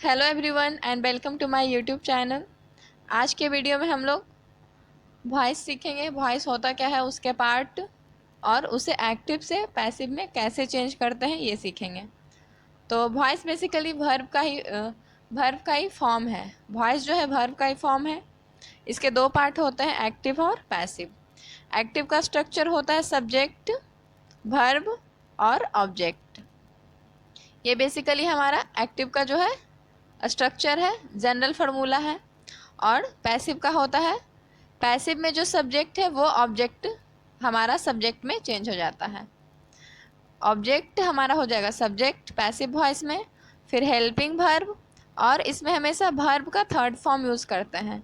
Hello everyone and welcome to my YouTube channel. आज के video में हम लोग वॉइस सीखेंगे। वॉइस होता क्या है, उसके पार्ट और उसे एक्टिव से पैसिव में कैसे चेंज करते हैं ये सीखेंगे। तो वॉइस बेसिकली वर्ब का ही फॉर्म है। वॉइस जो है वर्ब का ही फॉर्म है। इसके दो पार्ट होते हैं, एक्टिव और पैसिव। एक्टिव का स्ट्रक्चर होता है सब्जेक्ट, वर्ब और ऑब्जेक्ट। ये बेसिकली हमारा एक्टिव का जो है स्ट्रक्चर है, जनरल फार्मूला है। और पैसिव का होता है, पैसिव में जो सब्जेक्ट है वो ऑब्जेक्ट हमारा सब्जेक्ट में चेंज हो जाता है। ऑब्जेक्ट हमारा हो जाएगा सब्जेक्ट पैसिव वॉइस में, फिर हेल्पिंग वर्ब, और इसमें हमेशा वर्ब का थर्ड फॉर्म यूज़ करते हैं,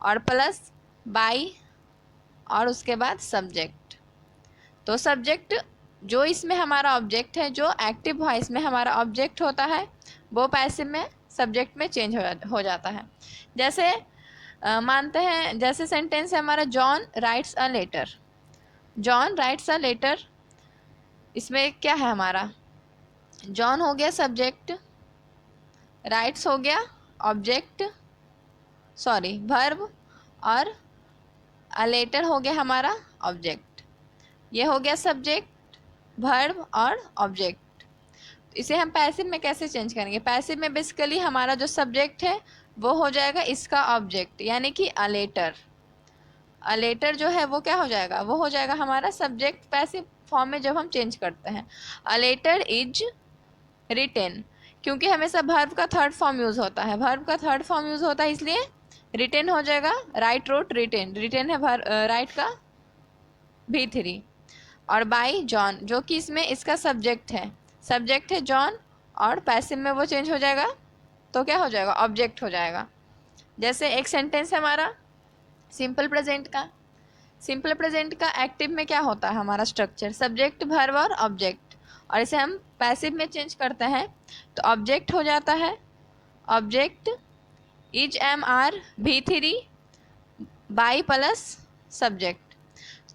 और प्लस बाई, और उसके बाद सब्जेक्ट। तो सब्जेक्ट जो इसमें हमारा ऑब्जेक्ट है, जो एक्टिव वॉइस में हमारा ऑब्जेक्ट होता है, वो पैसिव में सब्जेक्ट में चेंज हो जाता है। जैसे मानते हैं, जैसे सेंटेंस है हमारा, John writes a letter. John writes a letter, इसमें क्या है हमारा, जॉन हो गया सब्जेक्ट, राइट्स हो गया ऑब्जेक्ट, सॉरी वर्ब, और अ लेटर हो गया हमारा ऑब्जेक्ट। ये हो गया सब्जेक्ट, वर्ब और ऑब्जेक्ट। इसे हम पैसिव में कैसे चेंज करेंगे? पैसिव में बेसिकली हमारा जो सब्जेक्ट है वो हो जाएगा इसका ऑब्जेक्ट, यानी कि अ लेटर। अ लेटर जो है वो क्या हो जाएगा, वो हो जाएगा हमारा सब्जेक्ट पैसिव फॉर्म में जब हम चेंज करते हैं। अ लेटर इज रिटेन, क्योंकि हमेशा वर्ब का थर्ड फॉर्म यूज़ होता है। वर्ब का थर्ड फॉर्म यूज़ होता है, इसलिए रिटेन हो जाएगा। राइट रोट रिटेन, रिटेन है राइट का V3। और बाई जॉन, जो कि इसमें इसका सब्जेक्ट है, सब्जेक्ट है जॉन, और पैसिव में वो चेंज हो जाएगा, तो क्या हो जाएगा, ऑब्जेक्ट हो जाएगा। जैसे एक सेंटेंस है हमारा सिंपल प्रेजेंट का। सिंपल प्रेजेंट का एक्टिव में क्या होता है हमारा स्ट्रक्चर, सब्जेक्ट वर्ब और ऑब्जेक्ट, और इसे हम पैसिव में चेंज करते हैं तो ऑब्जेक्ट हो जाता है, object is am are V3 by plus subject.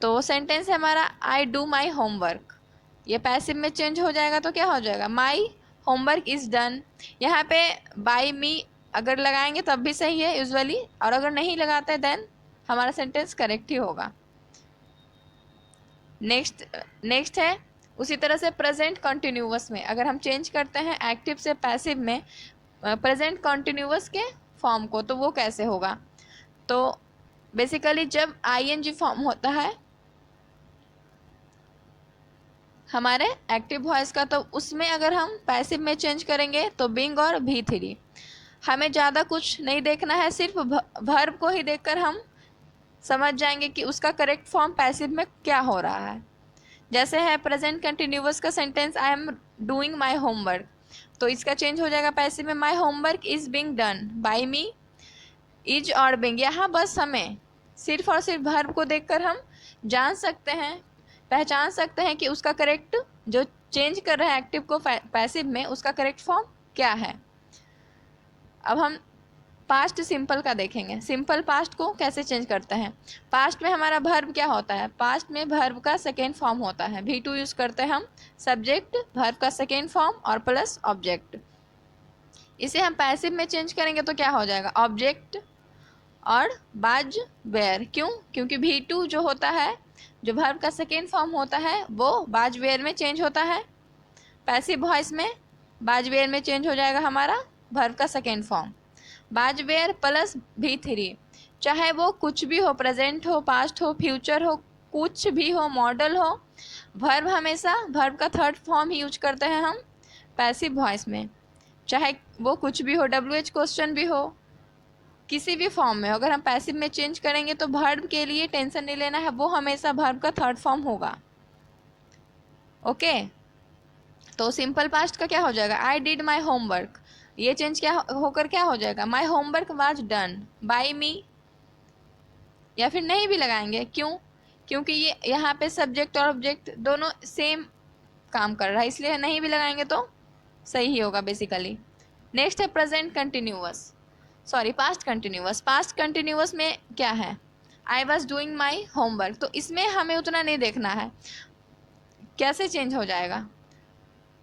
तो सेंटेंस है हमारा आई डू माई होमवर्क, ये पैसिव में चेंज हो जाएगा तो क्या हो जाएगा, माई होमवर्क इज़ डन। यहाँ पे बाई मी अगर लगाएंगे तब भी सही है यूजुअली, और अगर नहीं लगाते देन हमारा सेंटेंस करेक्ट ही होगा। नेक्स्ट है उसी तरह से प्रेजेंट कॉन्टिन्यूअस में अगर हम चेंज करते हैं एक्टिव से पैसिव में प्रेजेंट कॉन्टिन्यूअस के फॉर्म को, तो वो कैसे होगा। तो बेसिकली जब ING फॉर्म होता है हमारे एक्टिव वॉइस का, तो उसमें अगर हम पैसिव में चेंज करेंगे तो बिंग और V3। हमें ज़्यादा कुछ नहीं देखना है, सिर्फ वर्ब को ही देखकर हम समझ जाएंगे कि उसका करेक्ट फॉर्म पैसिव में क्या हो रहा है। जैसे है प्रेजेंट कंटिन्यूअस का sentence, I am doing my homework, तो इसका चेंज हो जाएगा पैसिव में, my homework is being done by me. Is और बिंग, यहाँ बस हमें सिर्फ और सिर्फ वर्ब को देखकर हम जान सकते हैं, पहचान सकते हैं कि उसका करेक्ट, जो चेंज कर रहा है एक्टिव को पैसिव में, उसका करेक्ट फॉर्म क्या है। अब हम पास्ट सिंपल का देखेंगे, सिंपल पास्ट को कैसे चेंज करते हैं। पास्ट में हमारा वर्ब क्या होता है, पास्ट में वर्ब का सेकेंड फॉर्म होता है, V2 यूज़ करते हैं हम, सब्जेक्ट वर्ब का सेकेंड फॉर्म और प्लस ऑब्जेक्ट। इसे हम पैसिव में चेंज करेंगे तो क्या हो जाएगा, ऑब्जेक्ट और बाज वेयर। क्यों, क्योंकि V2 जो होता है, जो वर्ब का सेकेंड फॉर्म होता है, वो बाज वेयर में चेंज होता है। पैसिव वॉइस में बाज वेयर में चेंज हो जाएगा हमारा वर्ब का सेकेंड फॉर्म, बाज वेयर प्लस V3। चाहे वो कुछ भी हो, प्रेजेंट हो, पास्ट हो, फ्यूचर हो, कुछ भी हो, मॉडल हो, वर्ब हमेशा वर्ब का थर्ड फॉर्म ही यूज करते हैं हम पैसिव वॉइस में। चाहे वो कुछ भी हो, WH क्वेश्चन भी हो, किसी भी फॉर्म में अगर हम पैसिव में चेंज करेंगे तो वर्ब के लिए टेंशन नहीं लेना है, वो हमेशा वर्ब का थर्ड फॉर्म होगा। ओके, तो सिंपल पास्ट का क्या हो जाएगा, आई डिड माई होमवर्क, ये चेंज क्या होकर क्या हो जाएगा, my homework was done by me. या फिर नहीं भी लगाएंगे, क्यों, क्योंकि ये यहाँ पे सब्जेक्ट और ऑब्जेक्ट दोनों सेम काम कर रहा है, इसलिए नहीं भी लगाएंगे तो सही ही होगा बेसिकली। नेक्स्ट है present continuous, sorry past continuous. Past continuous में क्या है, I was doing my homework, तो इसमें हमें उतना नहीं देखना है कैसे चेंज हो जाएगा।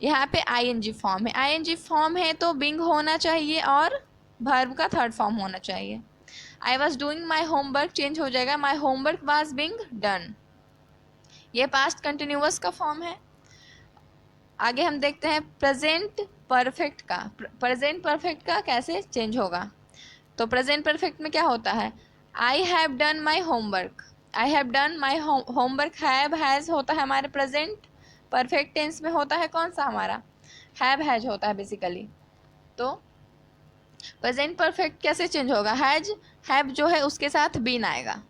यहाँ पे आईएनजी फॉर्म है, आईएनजी फॉर्म है तो बिंग होना चाहिए और वर्ब का थर्ड फॉर्म होना चाहिए। I was doing my homework change हो जाएगा my homework was being done. ये पास्ट कंटिन्यूअस का फॉर्म है। आगे हम देखते हैं प्रेजेंट परफेक्ट का। प्रेजेंट परफेक्ट का कैसे चेंज होगा। तो प्रेजेंट परफेक्ट में क्या होता है, आई have done my homework, I have done my homework, have has होता है हमारे प्रेजेंट परफेक्ट टेंस में होता है कौन सा हमारा, हैव हैज होता है बेसिकली। तो प्रेजेंट परफेक्ट कैसे चेंज होगा, हैज हैव जो है उसके साथ बीन आएगा।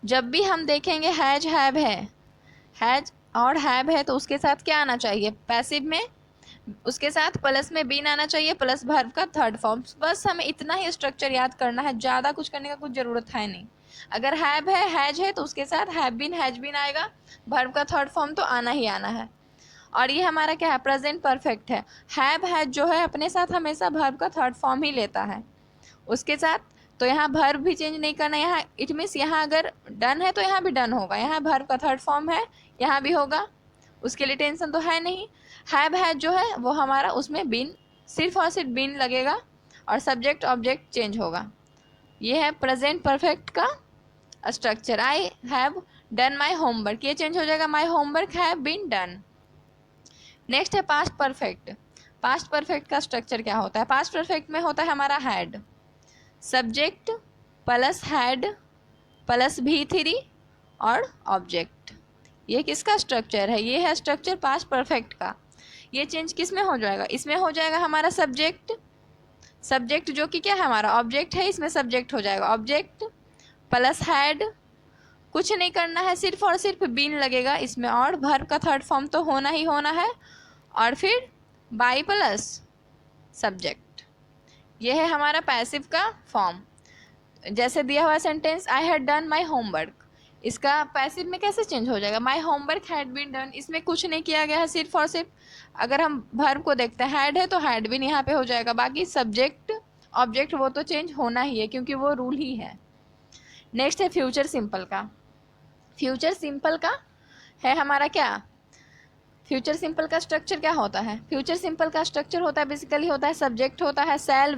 जब भी हम देखेंगे हैज हैव है, हैज और हैव है तो उसके साथ क्या आना चाहिए, पैसिव में उसके साथ प्लस में बीन आना चाहिए, प्लस वर्ब का थर्ड फॉर्म। बस हमें इतना ही स्ट्रक्चर याद करना है, ज़्यादा कुछ करने का कुछ ज़रूरत है नहीं। अगर हैव है हैज है तो उसके साथ हैव बीन हैज बीन आएगा, वर्ब का थर्ड फॉर्म तो आना ही आना है। और ये हमारा क्या है, प्रेजेंट परफेक्ट है। हैव हैज जो है अपने साथ हमेशा वर्ब का थर्ड फॉर्म ही लेता है उसके साथ। तो यहाँ वर्ब भी चेंज नहीं करना, यहाँ इट मीन्स यहाँ अगर डन है तो यहाँ भी डन होगा, यहाँ वर्ब का थर्ड फॉर्म है यहाँ भी होगा, उसके लिए टेंशन तो है नहीं। हैव हैज जो है वो हमारा उसमें बीन, सिर्फ और सिर्फ बीन लगेगा और सब्जेक्ट ऑब्जेक्ट चेंज होगा। ये है प्रेजेंट परफेक्ट का structure. I have done my homework, ये चेंज हो जाएगा my homework have been done. Next है पास्ट परफेक्ट। पास्ट परफेक्ट का स्ट्रक्चर क्या होता है, पास्ट परफेक्ट में होता है हमारा had, subject plus had plus भी3 और ऑब्जेक्ट। ये किसका स्ट्रक्चर है, ये है स्ट्रक्चर पास्ट परफेक्ट का। ये चेंज किस में हो जाएगा, इसमें हो जाएगा हमारा सब्जेक्ट, सब्जेक्ट जो कि क्या है हमारा ऑब्जेक्ट है, इसमें सब्जेक्ट हो जाएगा ऑब्जेक्ट प्लस हैड, कुछ नहीं करना है सिर्फ और सिर्फ बीन लगेगा इसमें, और वर्ब का थर्ड फॉर्म तो होना ही होना है, और फिर बाई प्लस सब्जेक्ट। ये है हमारा पैसिव का फॉर्म। जैसे दिया हुआ sentence I had done my homework, इसका पैसिव में कैसे चेंज हो जाएगा, my homework had been done, इसमें कुछ नहीं किया गया है सिर्फ और सिर्फ। अगर हम वर्ब को देखते हैं हैड है तो हैड बीन यहाँ पे हो जाएगा, बाकी सब्जेक्ट ऑब्जेक्ट वो तो चेंज होना ही है क्योंकि वो रूल ही है। नेक्स्ट है फ्यूचर सिंपल का। फ्यूचर सिंपल का है हमारा क्या, फ्यूचर सिंपल का स्ट्रक्चर क्या होता है, फ्यूचर सिंपल का स्ट्रक्चर होता है बेसिकली होता है सब्जेक्ट होता है शैल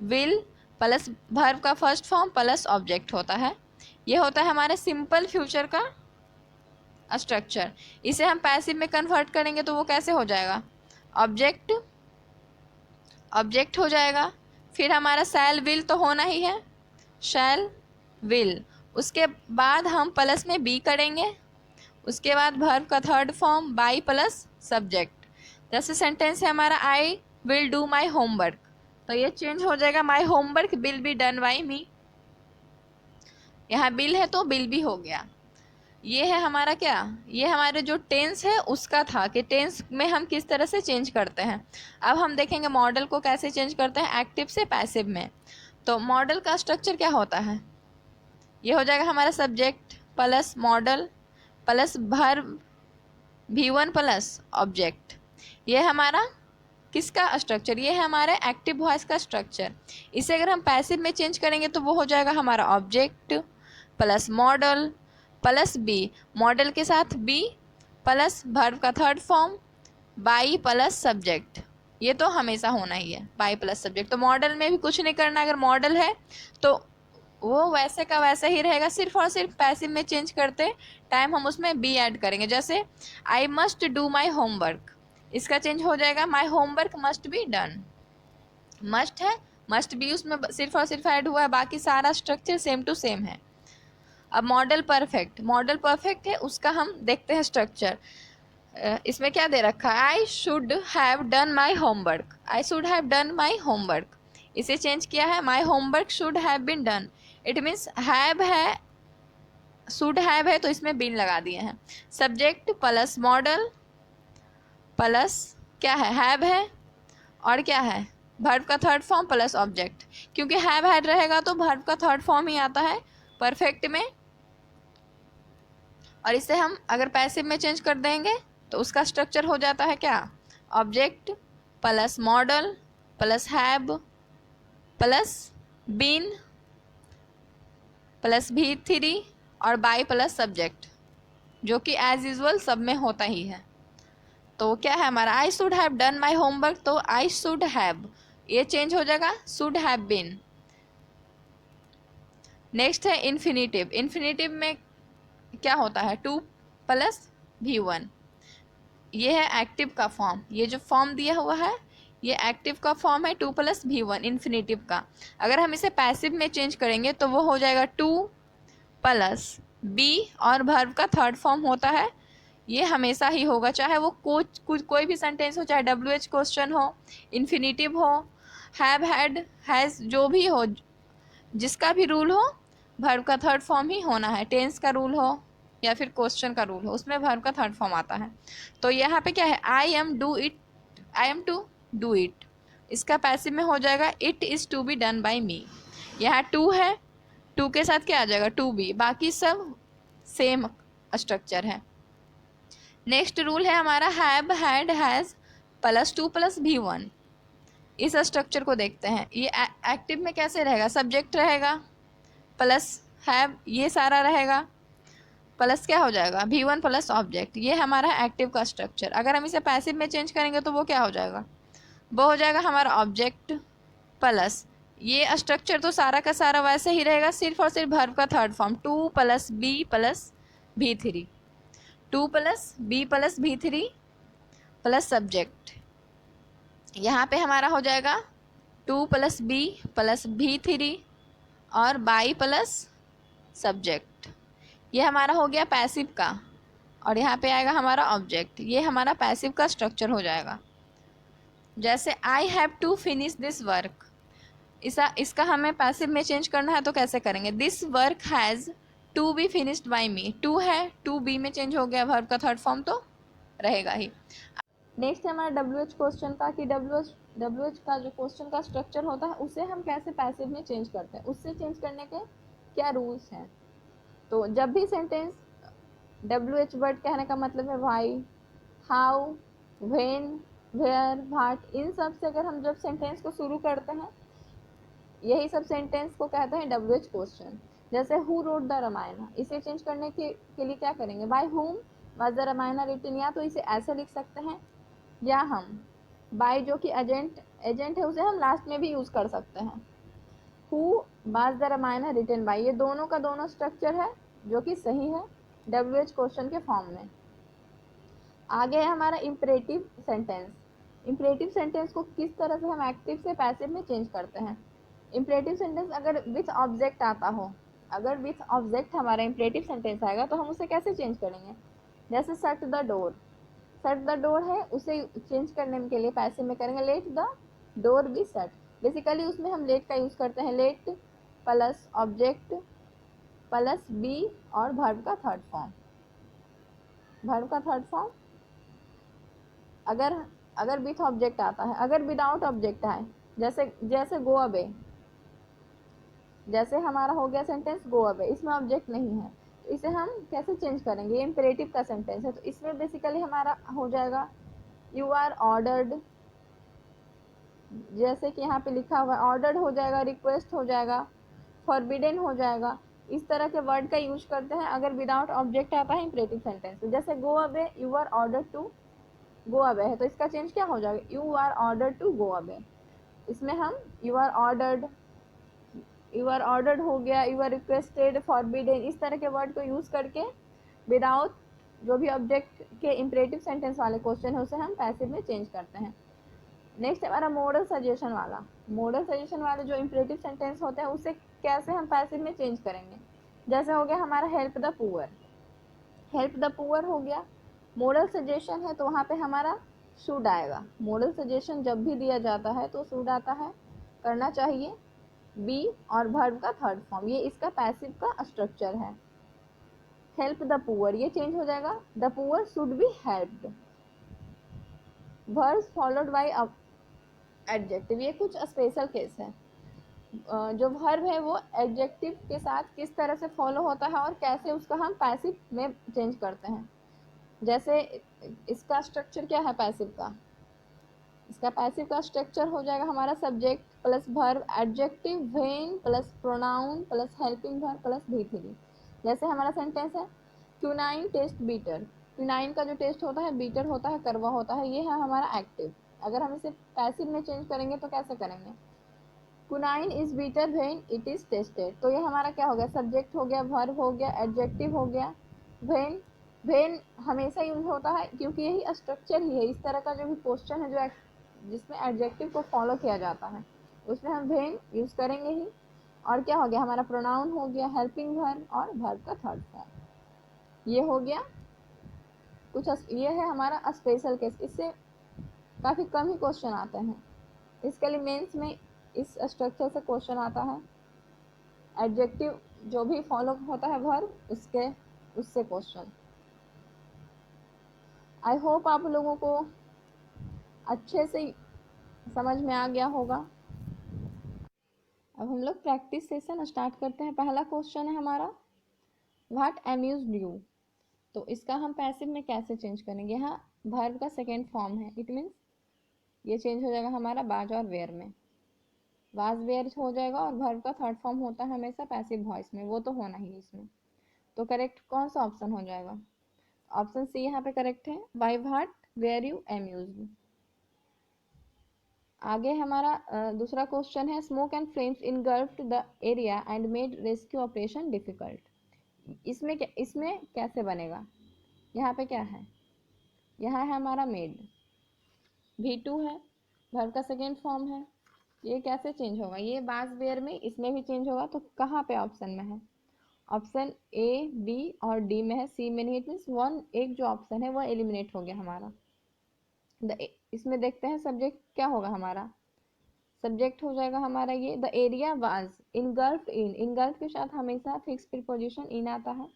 विल प्लस वर्ब का फर्स्ट फॉर्म प्लस ऑब्जेक्ट होता है। ये होता है हमारे सिंपल फ्यूचर का स्ट्रक्चर। इसे हम पैसिव में कन्वर्ट करेंगे तो वो कैसे हो जाएगा, ऑब्जेक्ट ऑब्जेक्ट हो जाएगा, फिर हमारा शैल विल तो होना ही है, शैल विल, उसके बाद हम प्लस में बी करेंगे, उसके बाद वर्ब का third form by plus subject. जैसे सेंटेंस है हमारा I will do my homework, तो ये चेंज हो जाएगा my homework will be done by me, यहाँ बिल है तो बिल भी हो गया। ये है हमारा क्या, ये हमारे जो टेंस है उसका था कि टेंस में हम किस तरह से चेंज करते हैं। अब हम देखेंगे मॉडल को कैसे चेंज करते हैं एक्टिव से पैसिव में। तो मॉडल का स्ट्रक्चर क्या होता है, ये हो जाएगा हमारा subject plus modal plus verb V1 plus object. ये हमारा किसका स्ट्रक्चर, ये है हमारे एक्टिव वॉइस का स्ट्रक्चर। इसे अगर हम पैसिव में चेंज करेंगे तो वो हो जाएगा हमारा object plus modal plus be, modal के साथ बी प्लस वर्ब का third form by plus subject. ये तो हमेशा होना ही है बाई प्लस सब्जेक्ट। तो मॉडल में भी कुछ नहीं करना, अगर मॉडल है तो वो वैसे का वैसा ही रहेगा, सिर्फ और सिर्फ पैसिव में चेंज करते टाइम हम उसमें बी ऐड करेंगे। जैसे I must do my homework, इसका चेंज हो जाएगा my homework must be done. Must है मस्ट बी उसमें सिर्फ और सिर्फ ऐड हुआ है, बाकी सारा स्ट्रक्चर सेम टू सेम है। अब मॉडल परफेक्ट है, उसका हम देखते हैं स्ट्रक्चर। इसमें क्या दे रखा है, I should have done my homework, I should have done my homework, इसे चेंज किया है my homework should have been done. It means have है शुड हैव है तो इसमें बीन लगा दिए हैं, सब्जेक्ट प्लस मॉडल प्लस क्या है हैव है, और क्या है वर्ब का थर्ड फॉर्म प्लस ऑब्जेक्ट, क्योंकि हैव हैड रहेगा तो वर्ब का थर्ड फॉर्म ही आता है परफेक्ट में। और इसे हम अगर पैसिव में चेंज कर देंगे तो उसका स्ट्रक्चर हो जाता है क्या, object plus modal plus have plus been plus V3 और बाई प्लस सब्जेक्ट, जो कि एज यूजुअल सब में होता ही है। तो क्या है हमारा, आई should have done my homework, तो आई शुड हैव ये चेंज हो जाएगा शुड हैव बीन। नेक्स्ट है इन्फिनेटिव। इन्फिनेटिव में क्या होता है, टू प्लस भी वन। ये है एक्टिव का फॉर्म, ये जो फॉर्म दिया हुआ है ये एक्टिव का फॉर्म है, टू प्लस भी वन इन्फिनेटिव का। अगर हम इसे पैसिव में चेंज करेंगे तो वो हो जाएगा टू प्लस बी और वर्ब का थर्ड फॉर्म होता है। ये हमेशा ही होगा, चाहे वो कोई भी सेंटेंस हो, चाहे डब्ल्यू एच क्वेश्चन हो, इन्फिनेटिव हो, हैव हैड हैज़, जो भी हो, जिसका भी रूल हो वर्ब का थर्ड फॉर्म ही होना है। टेंस का रूल हो या फिर क्वेश्चन का रूल हो, उसमें वर्ब का थर्ड फॉर्म आता है। तो यहाँ पे क्या है, I am do it, I am to do it, इसका पैसिव में हो जाएगा it is to be done by me. यहाँ टू है, टू के साथ क्या आ जाएगा, टू बी, बाकी सब सेम स्ट्रक्चर है। नेक्स्ट रूल है हमारा have had has plus two plus भी वन। इस स्ट्रक्चर को देखते हैं, ये एक्टिव में कैसे रहेगा, सब्जेक्ट रहेगा प्लस हैव, ये सारा रहेगा, प्लस क्या हो जाएगा भी वन प्लस ऑब्जेक्ट। ये हमारा एक्टिव का स्ट्रक्चर। अगर हम इसे पैसिव में चेंज करेंगे तो वो क्या हो जाएगा, वो हो जाएगा हमारा ऑब्जेक्ट प्लस, ये स्ट्रक्चर तो सारा का सारा वैसे ही रहेगा, सिर्फ और सिर्फ वर्ब का third form to plus be plus V three, to plus be plus V three plus subject. यहाँ पे हमारा हो जाएगा to plus be plus V three और बाई प्लस सब्जेक्ट। ये हमारा हो गया पैसिव का, और यहाँ पे आएगा हमारा ऑब्जेक्ट। ये हमारा पैसिव का स्ट्रक्चर हो जाएगा। जैसे I have to finish this work, इसका हमें पैसिव में चेंज करना है तो कैसे करेंगे, this work has to be finished by me, to है टू बी में चेंज हो गया, वर्ब का थर्ड फॉर्म तो रहेगा ही। नेक्स्ट है हमारा डब्ल्यू एच क्वेश्चन का, कि डब्ल्यू एच का जो क्वेश्चन का स्ट्रक्चर होता है उसे हम कैसे पैसिव में चेंज करते हैं, उससे चेंज करने के क्या रूल्स हैं। तो जब भी सेंटेंस डब्ल्यू एच वर्ड कहने का मतलब है why, how, when, where, what, इन सब से अगर हम जब सेंटेंस को शुरू करते हैं, यही सब सेंटेंस को कहते हैं डब्ल्यू एच क्वेश्चन। जैसे हु रोट द रामायण, इसे चेंज करने के लिए क्या करेंगे, by whom was the Ramayana written, या तो इसे ऐसे लिख सकते हैं, या हम बाय जो कि एजेंट है उसे हम लास्ट में भी यूज़ कर सकते हैं। Who was the Ramayana written by, ये दोनों का दोनों स्ट्रक्चर है जो कि सही है डब्ल्यू एच क्वेश्चन के फॉर्म में। आगे है हमारा इम्परेटिव सेंटेंस। इम्परेटिव सेंटेंस को किस तरह से हम एक्टिव से पैसिव में चेंज करते हैं। इम्परेटिव सेंटेंस अगर विथ ऑब्जेक्ट आता हो, अगर विथ ऑब्जेक्ट हमारा इम्परेटिव सेंटेंस आएगा तो हम उसे कैसे चेंज करेंगे। जैसे shut the door, shut the door है, उसे चेंज करने के लिए पैसिव में करेंगे let the door be shut. Basically उसमें हम लेट का यूज़ करते हैं, let plus object plus be और वर्ब का थर्ड फॉर्म, वर्ब का थर्ड फॉर्म अगर विथ ऑब्जेक्ट आता है। अगर विदाउट ऑब्जेक्ट आए, जैसे गो अवे, जैसे हमारा हो गया सेंटेंस गो अवे, इसमें ऑब्जेक्ट नहीं है, तो इसे हम कैसे चेंज करेंगे, ये इम्पेरेटिव का सेंटेंस है, तो इसमें बेसिकली हमारा हो जाएगा यू आर ऑर्डर्ड, जैसे कि यहाँ पे लिखा हुआ है ऑर्डर्ड हो जाएगा, रिक्वेस्ट हो जाएगा, फॉरबिडन हो जाएगा। इस तरह के वर्ड का यूज करते हैं अगर विदाउट ऑब्जेक्ट आता है इम्पेरेटिव सेंटेंस। तो जैसे go away, you are ordered to go away है, तो इसका चेंज क्या हो जाएगा, you are ordered to go away. इसमें हम यू आर ऑर्डर्ड हो गया, यू आर रिक्वेस्टेड, फॉरबिडन, इस तरह के वर्ड को यूज़ करके विदाउट जो भी ऑब्जेक्ट के इम्परेटिव सेंटेंस वाले क्वेश्चन है उसे हम पैसिव में चेंज करते हैं। नेक्स्ट हमारा मॉडल सजेशन वाला। मॉडल सजेशन वाले जो इम्परेटिव सेंटेंस होते हैं उसे कैसे हम पैसिव में चेंज करेंगे। जैसे हो गया हमारा help the poor, help the poor हो गया, मॉडल सजेशन है तो वहाँ पे हमारा शुड आएगा। मॉडल सजेशन जब भी दिया जाता है तो शुड आता है, करना चाहिए, बी और वर्ब का थर्ड फॉर्म, ये इसका पैसिव का स्ट्रक्चर है। हेल्प द पुअर ये चेंज हो जाएगा, the poor should be helped, verb followed by adjective, ये कुछ स्पेशल केस है। जो वर्ब है वो एडजेक्टिव के साथ किस तरह से फॉलो होता है और कैसे उसका हम पैसिव में चेंज करते हैं। जैसे इसका स्ट्रक्चर क्या है पैसिव का, इसका पैसिव का स्ट्रक्चर हो जाएगा हमारा subject plus verb, adjective, when plus pronoun plus helping verb plus V three. जैसे हमारा सेंटेंस है क्यूनाइन टेस्ट बीटर, क्विनाइन का जो टेस्ट होता है बीटर होता है, करवा होता है, ये है हमारा एक्टिव। अगर हम इसे पैसिव में चेंज करेंगे तो कैसे करेंगे? Quinine is bitter when it is tasted, तो ये हमारा क्या हो गया? सब्जेक्ट हो गया, वर्ब हो गया, एडजेक्टिव हो गया। व्हेन, व्हेन हमेशा यूज होता है क्योंकि यही स्ट्रक्चर ही है। इस तरह का जो भी क्वेश्चन है जो जिसमें एडजेक्टिव को फॉलो किया जाता है उसमें हम व्हेन यूज करेंगे ही। और क्या हो गया? हमारा प्रोनाउन हो गया, हेल्पिंग वर्ब और वर्ब का थर्ड फॉर्म। ये हो गया कुछ ये है हमारा स्पेशल केस। इससे काफ़ी कम ही क्वेश्चन आते हैं। इसके लिए मेंस में इस स्ट्रक्चर से क्वेश्चन आता है। एडजेक्टिव जो भी फॉलो होता है वर्ब उसके उससे क्वेश्चन। आई होप आप लोगों को अच्छे से समझ में आ गया होगा। अब हम लोग प्रैक्टिस सेशन स्टार्ट करते हैं। पहला क्वेश्चन है हमारा, व्हाट अम्यूज्ड यू। तो इसका हम पैसिव में कैसे चेंज करेंगे? यहाँ वर्ब का सेकेंड फॉर्म है, इट मीन्स ये चेंज हो जाएगा हमारा बाज और वेयर में। वाज वेयर हो जाएगा और वर्ब का थर्ड फॉर्म होता है हमेशा पैसिव वॉइस में, वो तो होना ही इसमें। तो करेक्ट कौन सा ऑप्शन हो जाएगा? ऑप्शन सी यहाँ पे करेक्ट है, by what were you amused. आगे हमारा दूसरा क्वेश्चन है, smoke and flames engulfed the area and made rescue operation difficult. इसमें कैसे बनेगा? यहाँ पे क्या है? यहाँ है हमारा मेड, V2 है, वर्ब का सेकेंड फॉर्म है। ये कैसे चेंज होगा? ये बाज वेयर में इसमें भी चेंज होगा, तो कहाँ पे ऑप्शन में है? ऑप्शन ए, बी और डी में है, सी में नहीं। इट मीन्स वन, एक जो ऑप्शन है वो एलिमिनेट हो गया हमारा। इसमें देखते हैं सब्जेक्ट क्या होगा हमारा। सब्जेक्ट हो जाएगा हमारा ये, the area was इनगल्फ्ड in. Engulf के साथ हमेशा फिक्स प्रीपोजिशन इन आता है।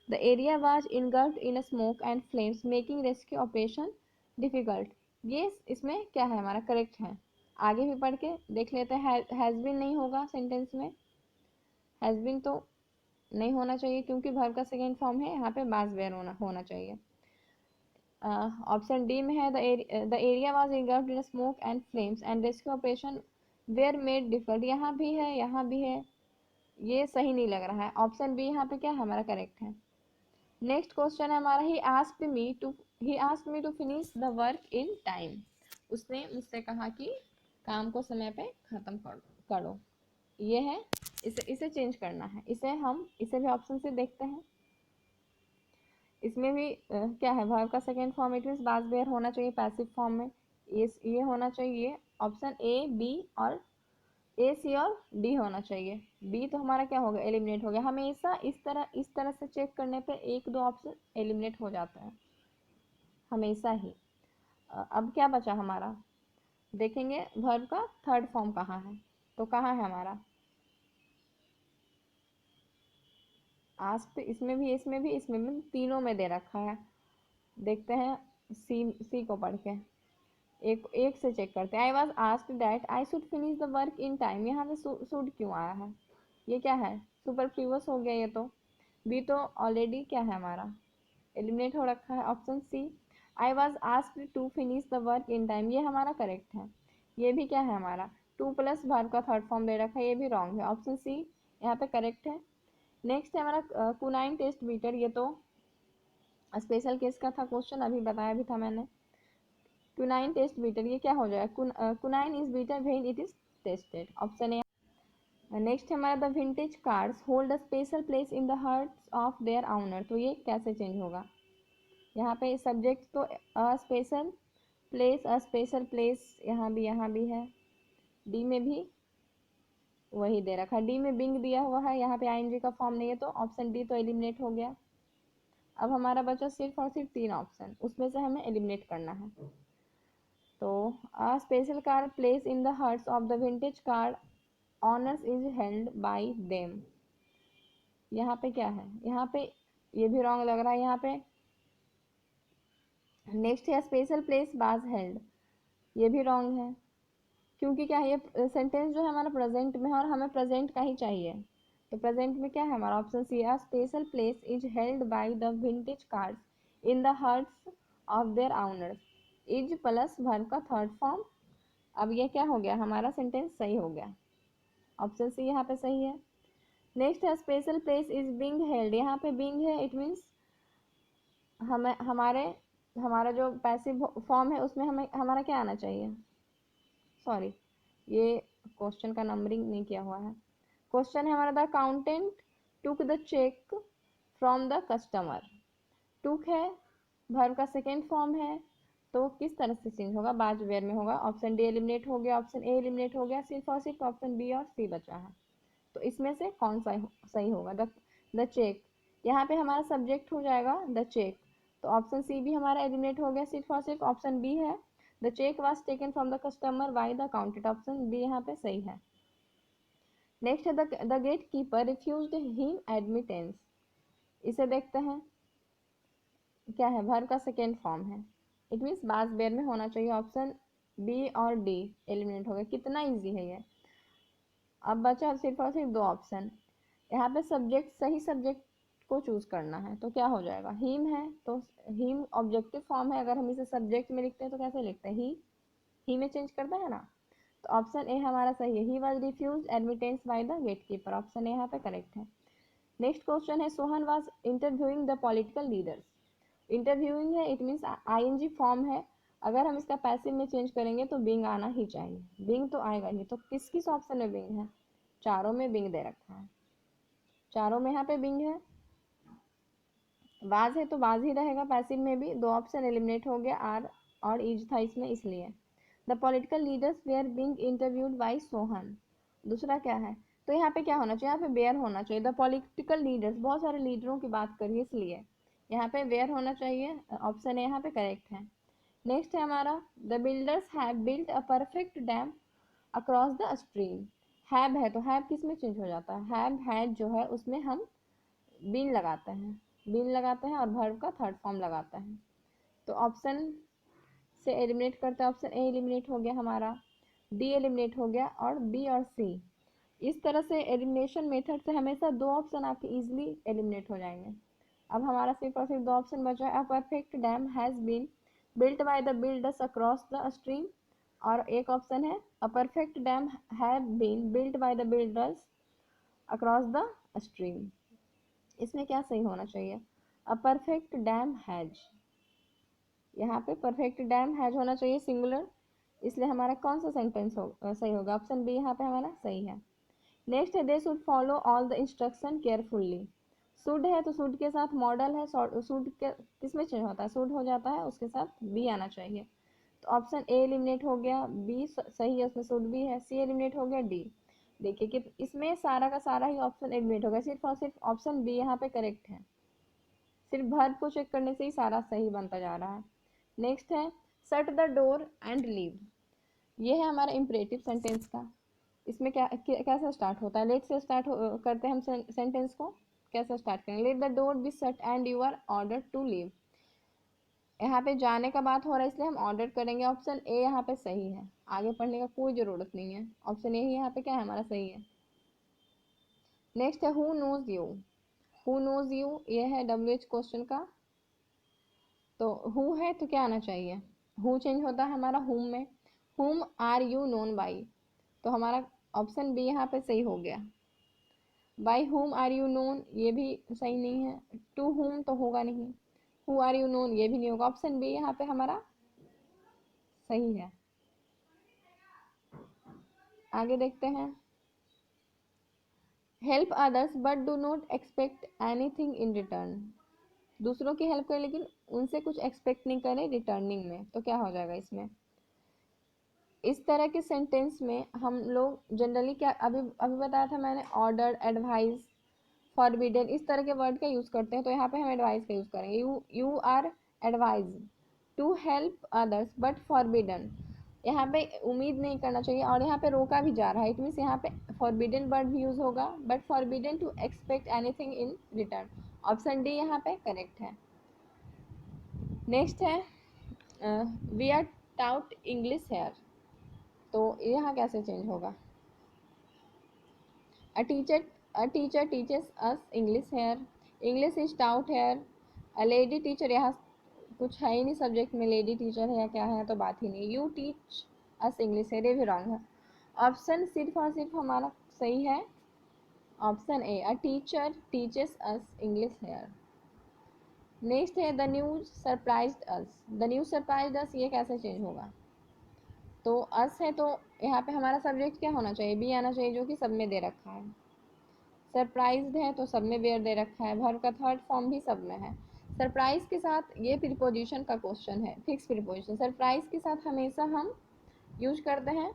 The area was इनगल्फ्ड in smoke and flames making rescue operation difficult. ये इसमें क्या है हमारा? करेक्ट है। आगे भी पढ़ के देख लेते हैं। हैज़ बीन नहीं होगा सेंटेंस में, हैज़ बीन तो नहीं होना चाहिए क्योंकि वर्ब का सेकेंड फॉर्म है, यहाँ पे बाज वेयर होना चाहिए। ऑप्शन डी में है, the area was engulfed in smoke and flames and rescue operation were made difficult. यहाँ भी है, यहाँ भी है, ये सही नहीं लग रहा है। ऑप्शन बी यहाँ पे क्या है हमारा? करेक्ट है। नेक्स्ट क्वेश्चन है हमारा, he asked me to finish the work in time. उसने मुझसे कहा कि काम को समय पे खत्म करो। ये है, इसे चेंज करना है। इसे भी ऑप्शन से देखते हैं। इसमें भी क्या है? वर्ब का सेकेंड फॉर्म, इट मीन्स बाज वेयर होना चाहिए पैसिव फॉर्म में। ये होना चाहिए ऑप्शन ए, बी और ए, सी और डी होना चाहिए। बी तो हमारा क्या हो गया? एलिमिनेट हो गया। हमेशा इस तरह से चेक करने पे एक दो ऑप्शन एलिमिनेट हो जाता है हमेशा ही। अब क्या बचा हमारा? देखेंगे वर्ब का थर्ड फॉर्म कहाँ है। तो कहाँ है हमारा? आस्क्ड, इसमें भी तीनों में दे रखा है। देखते हैं सी को पढ़ के, एक एक से चेक करते हैं। आई was asked that I should finish the work in time. यहाँ पे शुड क्यों आया है? ये क्या है? सुपरफ्लूअस हो गया ये तो। बी तो ऑलरेडी क्या है हमारा? एलिमिनेट हो रखा है। Option C, I was asked to finish the work in time, ये हमारा करेक्ट है। ये भी क्या है हमारा? टू प्लस वर्ब का थर्ड फॉर्म दे रखा है, ये भी रॉन्ग है। ऑप्शन सी यहाँ पे करेक्ट है। नेक्स्ट है हमारा कुनाइन टेस्ट बीटर। ये तो स्पेशल केस का था क्वेश्चन, अभी बताया भी था मैंने। क्विनाइन टेस्ट बीटर, ये क्या हो जाएगा? Quinine is bitter when it is tasted. Option A. Next है हमारा, the vintage cars hold a special place in the hearts of their owner. तो ये कैसे चेंज होगा? यहाँ पे सब्जेक्ट तो अ स्पेशल प्लेस यहाँ भी है। डी में भी वही दे रखा है। डी में बिंग दिया हुआ है, यहाँ पे आईएनजी का फॉर्म नहीं है, तो ऑप्शन डी तो एलिमिनेट हो गया। अब हमारा बचा सिर्फ और सिर्फ तीन ऑप्शन, उसमें से हमें एलिमिनेट करना है। तो a special car place in the hearts of the vintage car owners is held by them। यहाँ पे क्या है? यहाँ पे ये भी रॉन्ग लग रहा है यहाँ पे। नेक्स्ट है स्पेशल प्लेस बाज हेल्ड, ये भी रॉन्ग है क्योंकि क्या है? ये सेंटेंस जो है हमारा प्रेजेंट में है और हमें प्रेजेंट का ही चाहिए। तो प्रेजेंट में क्या है हमारा? Option C, a special place is held by the vintage cars in the hearts of their owners. Is plus verb का थर्ड फॉर्म। अब ये क्या हो गया हमारा? सेंटेंस सही हो गया। ऑप्शन सी यहाँ पे सही है। नेक्स्ट है special place is being held. यहाँ पे बिंग है, इट मीन्स हमें हमारा जो पैसिव फॉर्म है उसमें हमें हमारा क्या आना चाहिए, सॉरी ये क्वेश्चन का नंबरिंग नहीं किया हुआ है। क्वेश्चन है हमारा the accountant took the cheque from the customer. Took है, वर्ब का सेकेंड फॉर्म है, तो किस तरह से चेंज होगा, बाज वेयर में होगा। ऑप्शन डी एलिमिनेट हो गया, ऑप्शन ए एलिमिनेट हो गया, सिर्फ और सिर्फ ऑप्शन बी और सी बचा है। तो इसमें से कौन सा सही होगा, द चेक। यहाँ पे हमारा सब्जेक्ट हो जाएगा द चेक, तो ऑप्शन सी भी हमारा एलिमिनेट हो गया, सिर्फ और सिर्फ ऑप्शन बी है the cheque was taken from the customer by the accountant. Option B यहाँ पे सही है। नेक्स्ट है the gate keeper refused him admittance. इसे देखते हैं क्या है, वर्ब का सेकेंड फॉर्म है, इट मीन्स बाज बेर में होना चाहिए। ऑप्शन बी और डी एलिमिनेट हो गया। कितना इजी है ये। अब बचा सिर्फ और सिर्फ दो ऑप्शन। यहाँ पे सब्जेक्ट, सही सब्जेक्ट को चूज करना है, तो क्या हो जाएगा, हिम है, तो हिम ऑब्जेक्टिव फॉर्म है, अगर हम इसे सब्जेक्ट में लिखते हैं तो कैसे लिखते हैं, ही में चेंज करता है ना। तो ऑप्शन ए हमारा सही है, he was refuse admittance by the gate keeper. Option A यहाँ पे करेक्ट है। नेक्स्ट क्वेश्चन है Sohan was interviewing the political leaders. Interviewing है, इट मीन्स आईएनजी फॉर्म है, अगर हम इसका पैसिव में चेंज करेंगे तो बिंग आना ही चाहिए, बिंग तो आएगा ही। तो किस किस ऑप्शन में बिंग है, चारों में बिंग दे रखा है, चारों में यहाँ पे बिंग है। वाज है तो वाज ही रहेगा पैसिव में भी, दो ऑप्शन एलिमिनेट हो गया, आर और इज था इसमें इसलिए। The political leaders were being interviewed by Sohan. दूसरा क्या है, तो यहाँ पे क्या होना चाहिए, यहाँ पे वेयर होना चाहिए। द पॉलिटिकल लीडर्स, बहुत सारे लीडरों की बात करिए इसलिए यहाँ पे वेयर होना चाहिए। ऑप्शन ए यहाँ पे करेक्ट है। नेक्स्ट है हमारा the builders have built a perfect dam across the stream. Have है तो हैव किस में चेंज हो जाता है, हैव हैड जो है उसमें हम बीन लगाते हैं, बीन लगाते हैं और वर्ब का थर्ड फॉर्म लगाते हैं। तो ऑप्शन से एलिमिनेट करते हैं, ऑप्शन ए एलिमिनेट हो गया हमारा, डी एलिमिनेट हो गया और बी और सी। इस तरह से एलिमिनेशन मेथड से हमेशा दो ऑप्शन आपके इजीली एलिमिनेट हो जाएंगे। अब हमारा सिर्फ और सिर्फ दो ऑप्शन बचा है, a perfect dam has been built by the builders across the stream, और एक ऑप्शन है a perfect dam have been built by the builders across the stream. इसमें क्या सही होना चाहिए, अ परफेक्ट डैम हैज, यहाँ पे परफेक्ट डैम हैज होना चाहिए सिंगुलर, इसलिए हमारा कौन सा सेंटेंस सही होगा, ऑप्शन बी यहाँ पे हमारा सही है। नेक्स्ट है they should follow all the instruction carefully. Should है तो शुड के साथ मॉडल है, शुड के किस में चेंज होता है, शुड हो जाता है, उसके साथ बी आना चाहिए। तो ऑप्शन ए एलिमिनेट हो गया, बी सही है उसमें शुड भी है, सी एलिमिनेट हो गया, डी। देखिए कि इसमें सारा का सारा ही ऑप्शन एलिमिनेट हो गया, सिर्फ और सिर्फ ऑप्शन बी यहाँ पे करेक्ट है, सिर्फ वर्ब को चेक करने से ही सारा सही बनता जा रहा है। नेक्स्ट है shut the door and leave. ये है हमारा इम्परेटिव सेंटेंस का, इसमें कैसे स्टार्ट होता है, लेट से स्टार्ट करते हैं हम सेंटेंस को, कैसे स्टार्ट करेंगे, let the door be shut and you are order to leave. यहाँ पे जाने का बात हो रहा है इसलिए हम ऑर्डर करेंगे, ऑप्शन ए यहाँ पे सही है, आगे पढ़ने का कोई ज़रूरत नहीं है, ऑप्शन ए ही यहाँ पे क्या है हमारा सही है। नेक्स्ट है who knows you. Who knows you, ये है WH क्वेश्चन का, तो हु है तो क्या आना चाहिए, हु चेंज होता है हमारा हुम में, हुम आर यू नोन बाई, तो हमारा ऑप्शन बी यहाँ पे सही हो गया। बाई हुम आर यू नोन ये भी सही नहीं है, टू हुम तो होगा नहीं, हु आर यू नोन ये भी नहीं होगा, ऑप्शन बी यहाँ पे हमारा सही है। आगे देखते हैं, help others but do not expect anything in return. दूसरों की हेल्प करें लेकिन उनसे कुछ एक्सपेक्ट नहीं करें रिटर्निंग में, तो क्या हो जाएगा इसमें। इस तरह के सेंटेंस में हम लोग जनरली क्या, अभी अभी बताया था मैंने, ऑर्डर, एडवाइस, फॉरबिडन, इस तरह के वर्ड का यूज़ करते हैं, तो यहाँ पे हम एडवाइस का यूज़ करेंगे, you are advise to help others but forbidden. यहाँ पे उम्मीद नहीं करना चाहिए और यहाँ पे रोका भी जा रहा है, इट मीन्स यहाँ पे फॉरबिडन वर्ड भी यूज़ होगा, but forbidden to expect anything in return. Option D यहाँ पे करेक्ट है। नेक्स्ट है we are taught English here, तो यहाँ कैसे चेंज होगा, a teacher, a teacher teachers us English here, English is taught here, a lady teacher, यहाँ कुछ है ही नहीं सब्जेक्ट में, लेडी टीचर है या क्या है तो बात ही नहीं, you teach us English here, ये भी रॉन्ग है। ऑप्शन सिर्फ और सिर्फ हमारा सही है, option A, a teacher teachers us English here. Next है the news surprised us. The news surprised us, ये कैसे चेंज होगा? तो अस है तो यहाँ पे हमारा सब्जेक्ट क्या होना चाहिए? बी आना चाहिए, जो कि सब में दे रखा है। सरप्राइज्ड है तो सब में वेयर दे रखा है, वर्ब का थर्ड फॉर्म भी सब में है। सरप्राइज के साथ ये प्रीपोजिशन का क्वेश्चन है, फिक्स प्रीपोजिशन। सरप्राइज के साथ हमेशा हम यूज करते हैं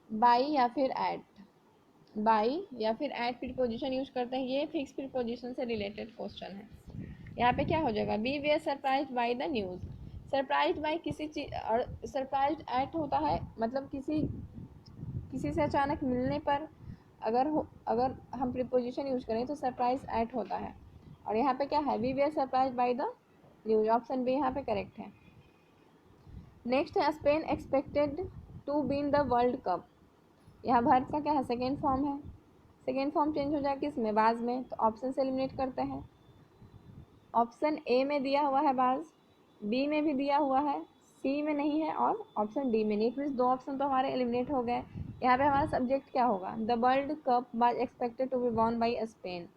बाई या फिर एट। बाई या फिर एट प्रीपोजिशन यूज करते हैं, ये फिक्स प्रीपोजिशन से रिलेटेड क्वेश्चन है। यहाँ पे क्या हो जाएगा? Be were surprise by the news. Surprise by किसी चीज, और सरप्राइज एट होता है मतलब किसी से अचानक मिलने पर अगर हम प्रीपोजिशन यूज करें तो सरप्राइज एट होता है। और यहाँ पे क्या है? We were surprise by the news, option B यहाँ पे करेक्ट है। नेक्स्ट है Spain expected to win the world cup. यहाँ वर्ब का क्या है? सेकेंड फॉर्म है। सेकेंड फॉर्म चेंज हो जाए किस में? बाज में, तो ऑप्शन से एलिमिनेट करते हैं। ऑप्शन ए में दिया हुआ है बाज, बी में भी दिया हुआ है, सी में नहीं है और ऑप्शन डी में नहीं। इट मीन्स दो ऑप्शन तो हमारे एलिमिनेट हो गए। यहाँ पे हमारा सब्जेक्ट क्या होगा? The world cup was expected to be won by Spain.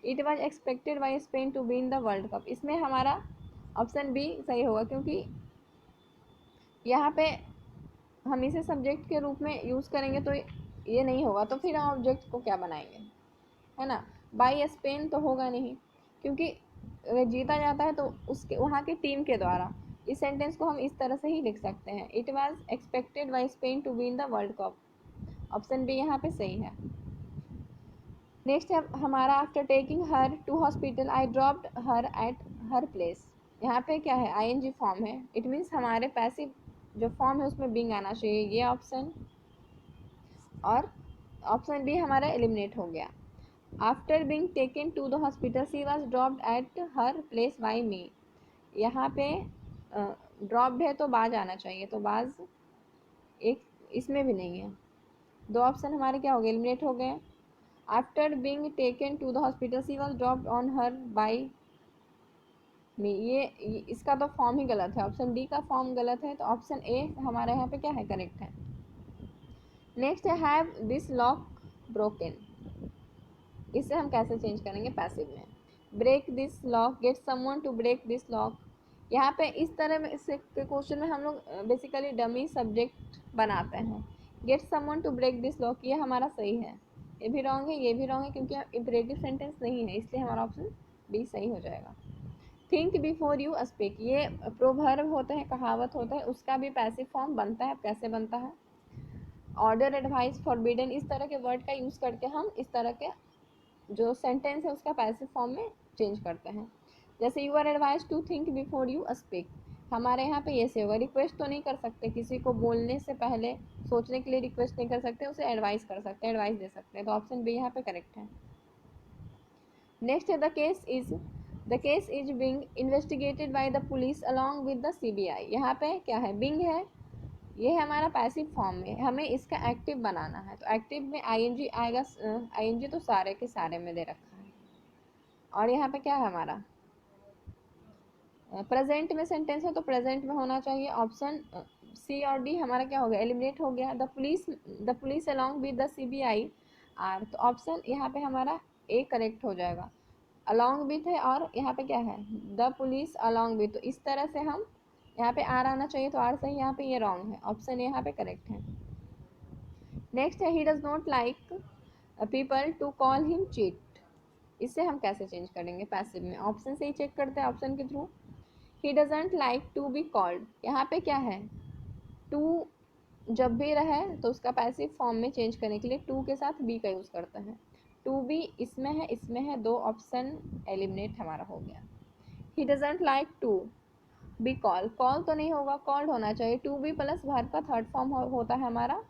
It was expected by Spain to win the world cup. इसमें हमारा ऑप्शन बी सही होगा, क्योंकि यहाँ पे हम इसे सब्जेक्ट के रूप में यूज़ करेंगे तो ये नहीं होगा, तो फिर हम ऑब्जेक्ट को क्या बनाएंगे, है ना? बाई स्पेन तो होगा नहीं, क्योंकि अगर जीता जाता है तो उसके वहाँ की टीम के द्वारा। इस सेंटेंस को हम इस तरह से ही लिख सकते हैं, it was expected by Spain to win the world cup. Option B यहाँ पे सही है। नेक्स्ट है हमारा after taking her to hospital I dropped her at her place. यहाँ पे क्या है? आईएनजी फॉर्म है। इट मीन्स हमारे पैसिव जो फॉर्म है उसमें बिंग आना चाहिए, ये ऑप्शन, और ऑप्शन बी हमारा एलिमिनेट हो गया। After being taken to the hospital she was dropped at her place by me. यहाँ पे ड्रॉप्ड है तो बाज आना चाहिए, तो बाज एक इसमें भी नहीं है। दो ऑप्शन हमारे क्या हो गए? एलिमिनेट हो गए। After being taken to the hospital she was dropped on her by me, ये इसका तो फॉर्म ही गलत है, ऑप्शन डी का फॉर्म गलत है, तो ऑप्शन ए हमारे यहाँ पे क्या है? करेक्ट है। नेक्स्ट है हैव दिस लॉक ब्रोकन। इसे हम कैसे चेंज करेंगे पैसिव में? Break this lock, get someone to break this lock. यहाँ पे इस तरह में इस क्वेश्चन में हम लोग बेसिकली डमी सब्जेक्ट बनाते हैं। Get someone to break this lock, ये हमारा सही है। ये भी रॉन्ग है, ये भी रॉन्ग है, क्योंकि इम्परेटिव सेंटेंस नहीं है, इसलिए हमारा ऑप्शन बी सही हो जाएगा। थिंक बिफोर यू स्पीक, ये प्रोवर्ब होता है, कहावत होता है, उसका भी पैसिव फॉर्म बनता है। कैसे बनता है? ऑर्डर, एडवाइस, फॉरबिडन, इस तरह के वर्ड का यूज़ करके हम इस तरह के जो सेंटेंस है उसका पैसिव फॉर्म में चेंज करते हैं। जैसे you are advise to think before you speak, हमारे यहाँ पे ये से होगा। रिक्वेस्ट तो नहीं कर सकते, किसी को बोलने से पहले सोचने के लिए रिक्वेस्ट नहीं कर सकते, उसे एडवाइस कर सकते हैं, एडवाइस दे सकते हैं, तो ऑप्शन बी यहाँ पे करेक्ट है। नेक्स्ट है the case is being investigated by the police along with the CBI. यहाँ पे क्या है? बिंग है, ये है हमारा पैसिव फॉर्म में, हमें इसका एक्टिव बनाना है, तो एक्टिव में आईएनजी आएगा। आईएनजी तो सारे के सारे में दे रखा है। और यहाँ पे क्या है हमारा? प्रेजेंट में सेंटेंस है तो प्रेजेंट में होना चाहिए। ऑप्शन सी और डी हमारा क्या हो गया? एलिमिनेट हो गया। The police along with the CBI are, तो ऑप्शन यहाँ पे हमारा ए करेक्ट हो जाएगा। अलॉन्ग विथ है और यहाँ पे क्या है? द पुलिस अलॉन्ग विथ, तो इस तरह से हम यहाँ पे आर आना चाहिए, तो आर सही, यहाँ पे ये रॉन्ग है, ऑप्शन यहाँ पे करेक्ट है। नेक्स्ट है he does not like people to call him cheat. इसे हम कैसे चेंज करेंगे पैसिव में? ऑप्शन से ही चेक करते हैं, ऑप्शन के थ्रू। He doesn't like to be called, यहाँ पे क्या है? टू जब भी रहे तो उसका पैसिव फॉर्म में चेंज करने के लिए टू के साथ बी का यूज़ करते हैं। टू बी इसमें है, इसमें है, दो ऑप्शन एलिमिनेट हमारा हो गया। He doesn't like to be call, call तो नहीं होगा, कॉल्ड होना चाहिए। टू बी प्लस वर्ब का थर्ड फॉर्म होता है हमारा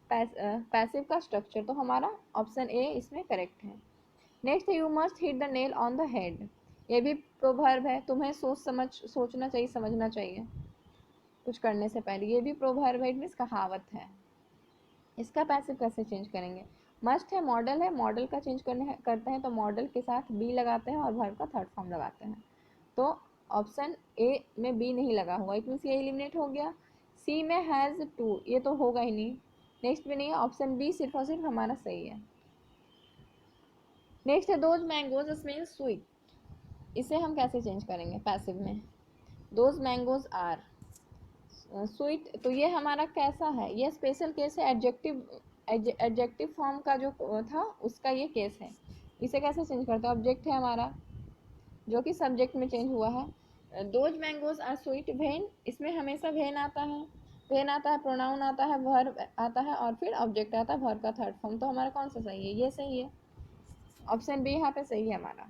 पैसिव का स्ट्रक्चर, तो हमारा ऑप्शन ए इसमें करेक्ट है। नेक्स्ट है you must hit the nail on the head, ये भी प्रोवर्ब है, तुम्हें सोचना चाहिए, समझना चाहिए कुछ करने से पहले, ये भी प्रोवर्ब है, इट मीन्स कहावत है। इसका पैसिव कैसे चेंज करेंगे? मस्ट है, मॉडल का चेंज करते हैं तो मॉडल के साथ बी लगाते हैं और वर्ब का थर्ड फॉर्म लगाते हैं, तो ऑप्शन ए में बी नहीं लगा हुआ, इट मीन्स ये एलिमिनेट हो गया। सी में हैज़ टू, ये तो होगा ही नहीं, नेक्स्ट भी नहीं है, ऑप्शन बी सिर्फ और सिर्फ हमारा सही है। नेक्स्ट है दोज मैंगोज स्मेल स्वीट। इसे हम कैसे चेंज करेंगे पैसिव में? दोज मैंगोज आर स्वीट, तो ये हमारा कैसा है? ये स्पेशल केस है, एडजेक्टिव फॉर्म का जो था उसका ये केस है। इसे कैसे चेंज करते हैं? ऑब्जेक्ट है हमारा जो कि सब्जेक्ट में चेंज हुआ है। Those mangoes are sweet, when, इसमें हमेशा वेन आता है, वेन आता है, प्रोनाउन आता है, वर्ब आता है और फिर ऑब्जेक्ट आता है, वर्ब का थर्ड फॉर्म। तो हमारा कौन सा सही है? ये सही है, ऑप्शन बी यहाँ पे सही है हमारा।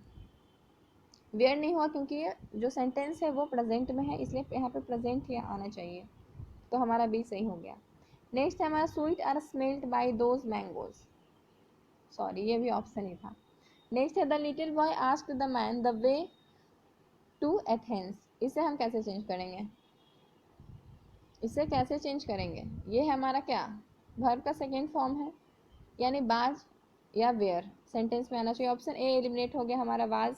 वेयर नहीं हुआ क्योंकि ये जो सेंटेंस है वो प्रेजेंट में है, इसलिए यहाँ पे प्रेजेंट ही आना चाहिए, तो हमारा बी सही हो गया। नेक्स्ट है हमारा sweet are smelled by those mangoes, sorry ये भी ऑप्शन ही था। नेक्स्ट है the little boy asked the man the way to Athens, इसे हम कैसे चेंज करेंगे? इसे कैसे चेंज करेंगे? ये है हमारा क्या? वर्ब का सेकेंड फॉर्म है, यानी बाज या वेयर सेंटेंस में आना चाहिए। ऑप्शन ए एलिमिनेट हो गया हमारा, बाज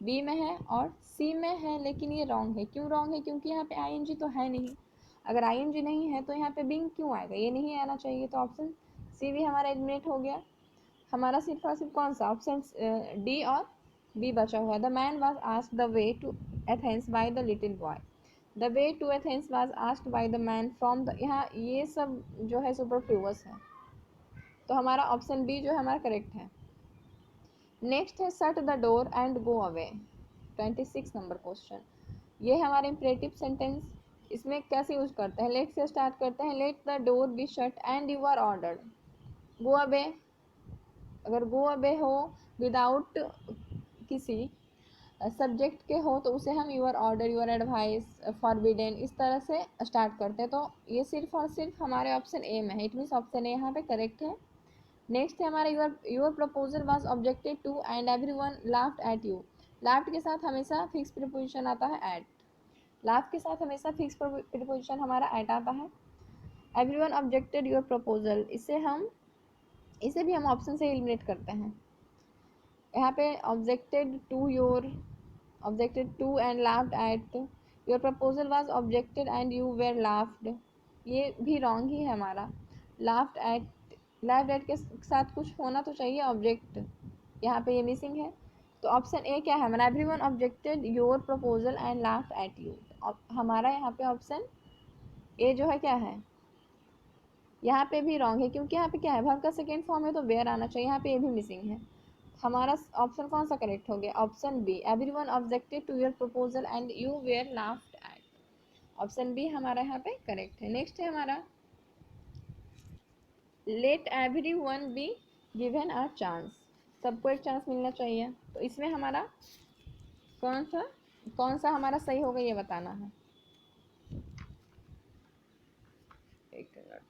बी में है और सी में है, लेकिन ये रॉन्ग है। क्यों रॉन्ग है? क्योंकि यहाँ पे आईएनजी तो है नहीं। अगर आईएनजी नहीं है तो यहाँ पे बिंग क्यों आएगा? ये नहीं आना चाहिए, तो ऑप्शन सी भी हमारा एलिमिनेट हो गया। हमारा सिर्फ और सिर्फ कौन सा? ऑप्शन डी और बी बचा हुआ। The man was asked the way to Athens by the little boy, the way to Athens was asked by the man from the, यहाँ ये सब जो है सुपरफ्लूअस है, तो हमारा ऑप्शन बी जो है हमारा करेक्ट है। नेक्स्ट है shut the door and go away, 26 number question. ये है हमारा इम्परेटिव सेंटेंस, इसमें कैसे यूज करते हैं? लेट से स्टार्ट करते हैं। Let the door be shut and you are ordered go away. अगर गो अवे हो विदाउट किसी सब्जेक्ट के हो तो उसे हम your order, your advice, forbidden इस तरह से स्टार्ट करते हैं। तो ये सिर्फ और सिर्फ हमारे ऑप्शन ए में है, इट मीन्स ऑप्शन ए यहाँ पे करेक्ट है। नेक्स्ट है हमारा your proposal was objected to and everyone laughed at you. Laughed के साथ हमेशा फिक्स प्रीपोजिशन आता है एट, लाफ्ड के साथ हमेशा फिक्स प्रीपोजिशन हमारा एट आता है। एवरीवन ऑब्जेक्टेड योर प्रपोजल, इसे भी हम ऑप्शन से एलिमिनेट करते हैं। यहाँ पे objected to your, objected to and laughed at, your proposal was objected and you were laughed, ये भी रॉन्ग ही है हमारा। लाफ्ड एट, लाफ्ड एट के साथ कुछ होना तो चाहिए ऑब्जेक्ट, यहाँ पे ये मिसिंग है। तो ऑप्शन ए क्या है हमारा? Everyone objected your proposal and laughed at you. हमारा यहाँ पे ऑप्शन ए जो है क्या है? यहाँ पे भी रॉन्ग है, क्योंकि यहाँ पे क्या है? वर्ब का सेकेंड फॉर्म है तो वेयर आना चाहिए, यहाँ पे ये भी मिसिंग है। हमारा ऑप्शन कौन सा करेक्ट हो गया? Option B, everyone objected to your proposal and you were laughed at, option B हमारा यहाँ पे करेक्ट है। नेक्स्ट है हमारा let everyone be given a chance, सबको एक चांस मिलना चाहिए। तो इसमें हमारा कौन सा हमारा सही होगा ये बताना है। एक minute,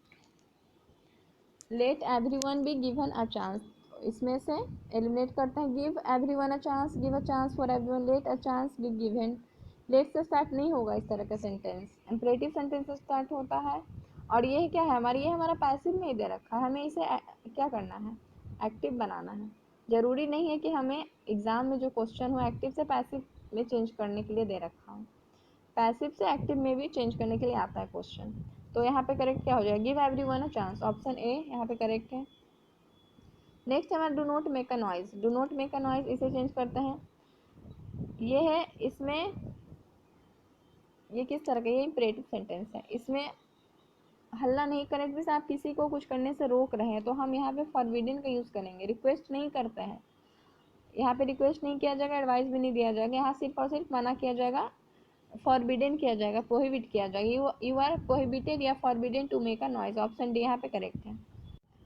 let everyone be given a chance, इसमें से एलिमिनेट करते हैं। Give everyone a chance, give a chance for everyone, let a chance be given. Let से स्टार्ट नहीं होगा इस तरह का सेंटेंस, इम्परेटिव सेंटेंस से स्टार्ट होता है। और ये क्या है हमारी? ये हमारा पैसिव में ही दे रखा है, हमें इसे क्या करना है? एक्टिव बनाना है। जरूरी नहीं है कि हमें एग्जाम में जो क्वेश्चन हो एक्टिव से पैसिव में चेंज करने के लिए दे रखा हो, पैसिव से एक्टिव में भी चेंज करने के लिए आता है क्वेश्चन। तो यहाँ पे करेक्ट क्या हो जाएगा? Give everyone a chance, option A यहाँ पे करेक्ट है। नेक्स्ट हमारा do not make a noise, do not make a noise, इसे चेंज करते हैं। ये है, इसमें ये किस तरह का? ये इम्परेटिव सेंटेंस है, इसमें हल्ला नहीं करें, जैसे आप किसी को कुछ करने से रोक रहे हैं तो हम यहाँ पे फॉरबिडन का यूज़ करेंगे। रिक्वेस्ट नहीं करते हैं, यहाँ पे रिक्वेस्ट नहीं किया जाएगा, एडवाइस भी नहीं दिया जाएगा, यहाँ सिर्फ और सिर्फ मना किया जाएगा, फॉरबिडन किया जाएगा, प्रोहिबिट किया जाएगा। यू आर प्रोहिबिटेड या forbidden to make a noise, option D यहाँ पे करेक्ट है।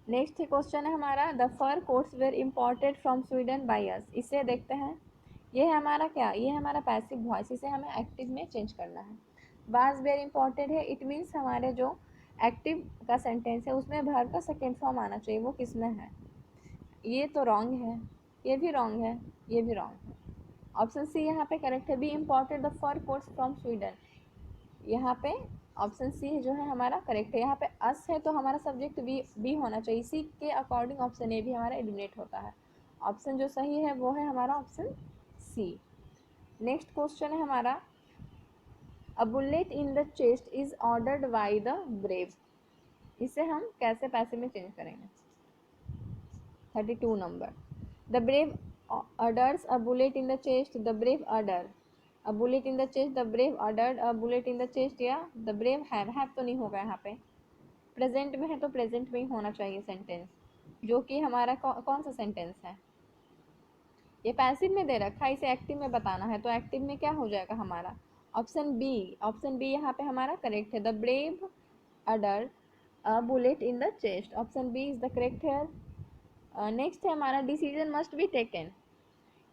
नेक्स्ट क्वेश्चन है हमारा the fur coats were imported from Sweden by us, इसे देखते हैं। ये है हमारा क्या? ये है हमारा पैसिव वॉइस, इसे हमें एक्टिव में चेंज करना है। वाज वेर इम्पोर्टेड है, इट मीन्स हमारे जो एक्टिव का सेंटेंस है उसमें वर्ब का सेकेंड फॉर्म आना चाहिए, वो किस में है? ये तो रॉन्ग है, ये भी रॉन्ग है, ये भी रॉन्ग है। ऑप्शन सी यहाँ पे करेक्ट है, be imported the fur coats from Sweden, यहाँ पे ऑप्शन सी जो है हमारा करेक्ट है। यहाँ पे अस है तो हमारा सब्जेक्ट बी होना चाहिए, इसी के अकॉर्डिंग ऑप्शन ए भी हमारा एलिमिनेट होता है। ऑप्शन जो सही है वो है हमारा ऑप्शन सी। नेक्स्ट क्वेश्चन है हमारा अ bullet in the chest is ordered by the brave, इसे हम कैसे पैसे में चेंज करेंगे? 32 number, the brave utters a bullet in the chest, the brave utter. A bullet in the chest, the brave uttered a bullet in the chest, या the brave have तो नहीं होगा यहाँ पे, प्रेजेंट में है तो प्रेजेंट में ही होना चाहिए सेंटेंस, जो कि हमारा कौन सा सेंटेंस है, ये पैसिव में दे रखा है, इसे एक्टिव में बताना है, तो एक्टिव में क्या हो जाएगा हमारा ऑप्शन बी। ऑप्शन बी यहाँ पे हमारा करेक्ट है, the brave udder a bullet in the chest, option B is the correct है। नेक्स्ट है हमारा डिसीजन मस्ट बी टेकन,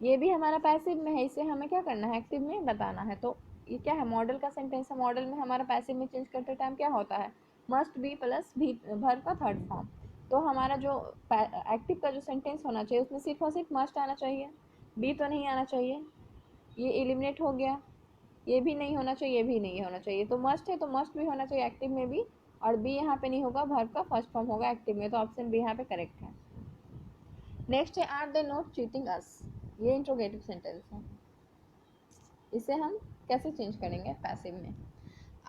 ये भी हमारा पैसिव में है, इसे हमें क्या करना है एक्टिव में बताना है, तो ये क्या है मॉडल का सेंटेंस है, मॉडल में हमारा पैसिव में चेंज करते टाइम क्या होता है मस्ट बी प्लस भी वर्ब का थर्ड फॉर्म, तो हमारा जो एक्टिव का जो सेंटेंस होना चाहिए उसमें सिर्फ और सिर्फ मस्ट आना चाहिए, बी तो नहीं आना चाहिए, ये एलिमिनेट हो गया, ये भी नहीं होना चाहिए, ये भी नहीं होना चाहिए, तो मस्ट है तो मस्ट भी होना चाहिए एक्टिव में भी, और बी यहाँ पे नहीं होगा, वर्ब का फर्स्ट फॉर्म होगा एक्टिव में, तो ऑप्शन बी यहाँ पे करेक्ट है। नेक्स्ट है आर दे नॉट चीटिंग अस, ये इंट्रोगेटिव सेंटेंस है, इसे हम कैसे चेंज करेंगे पैसिव में,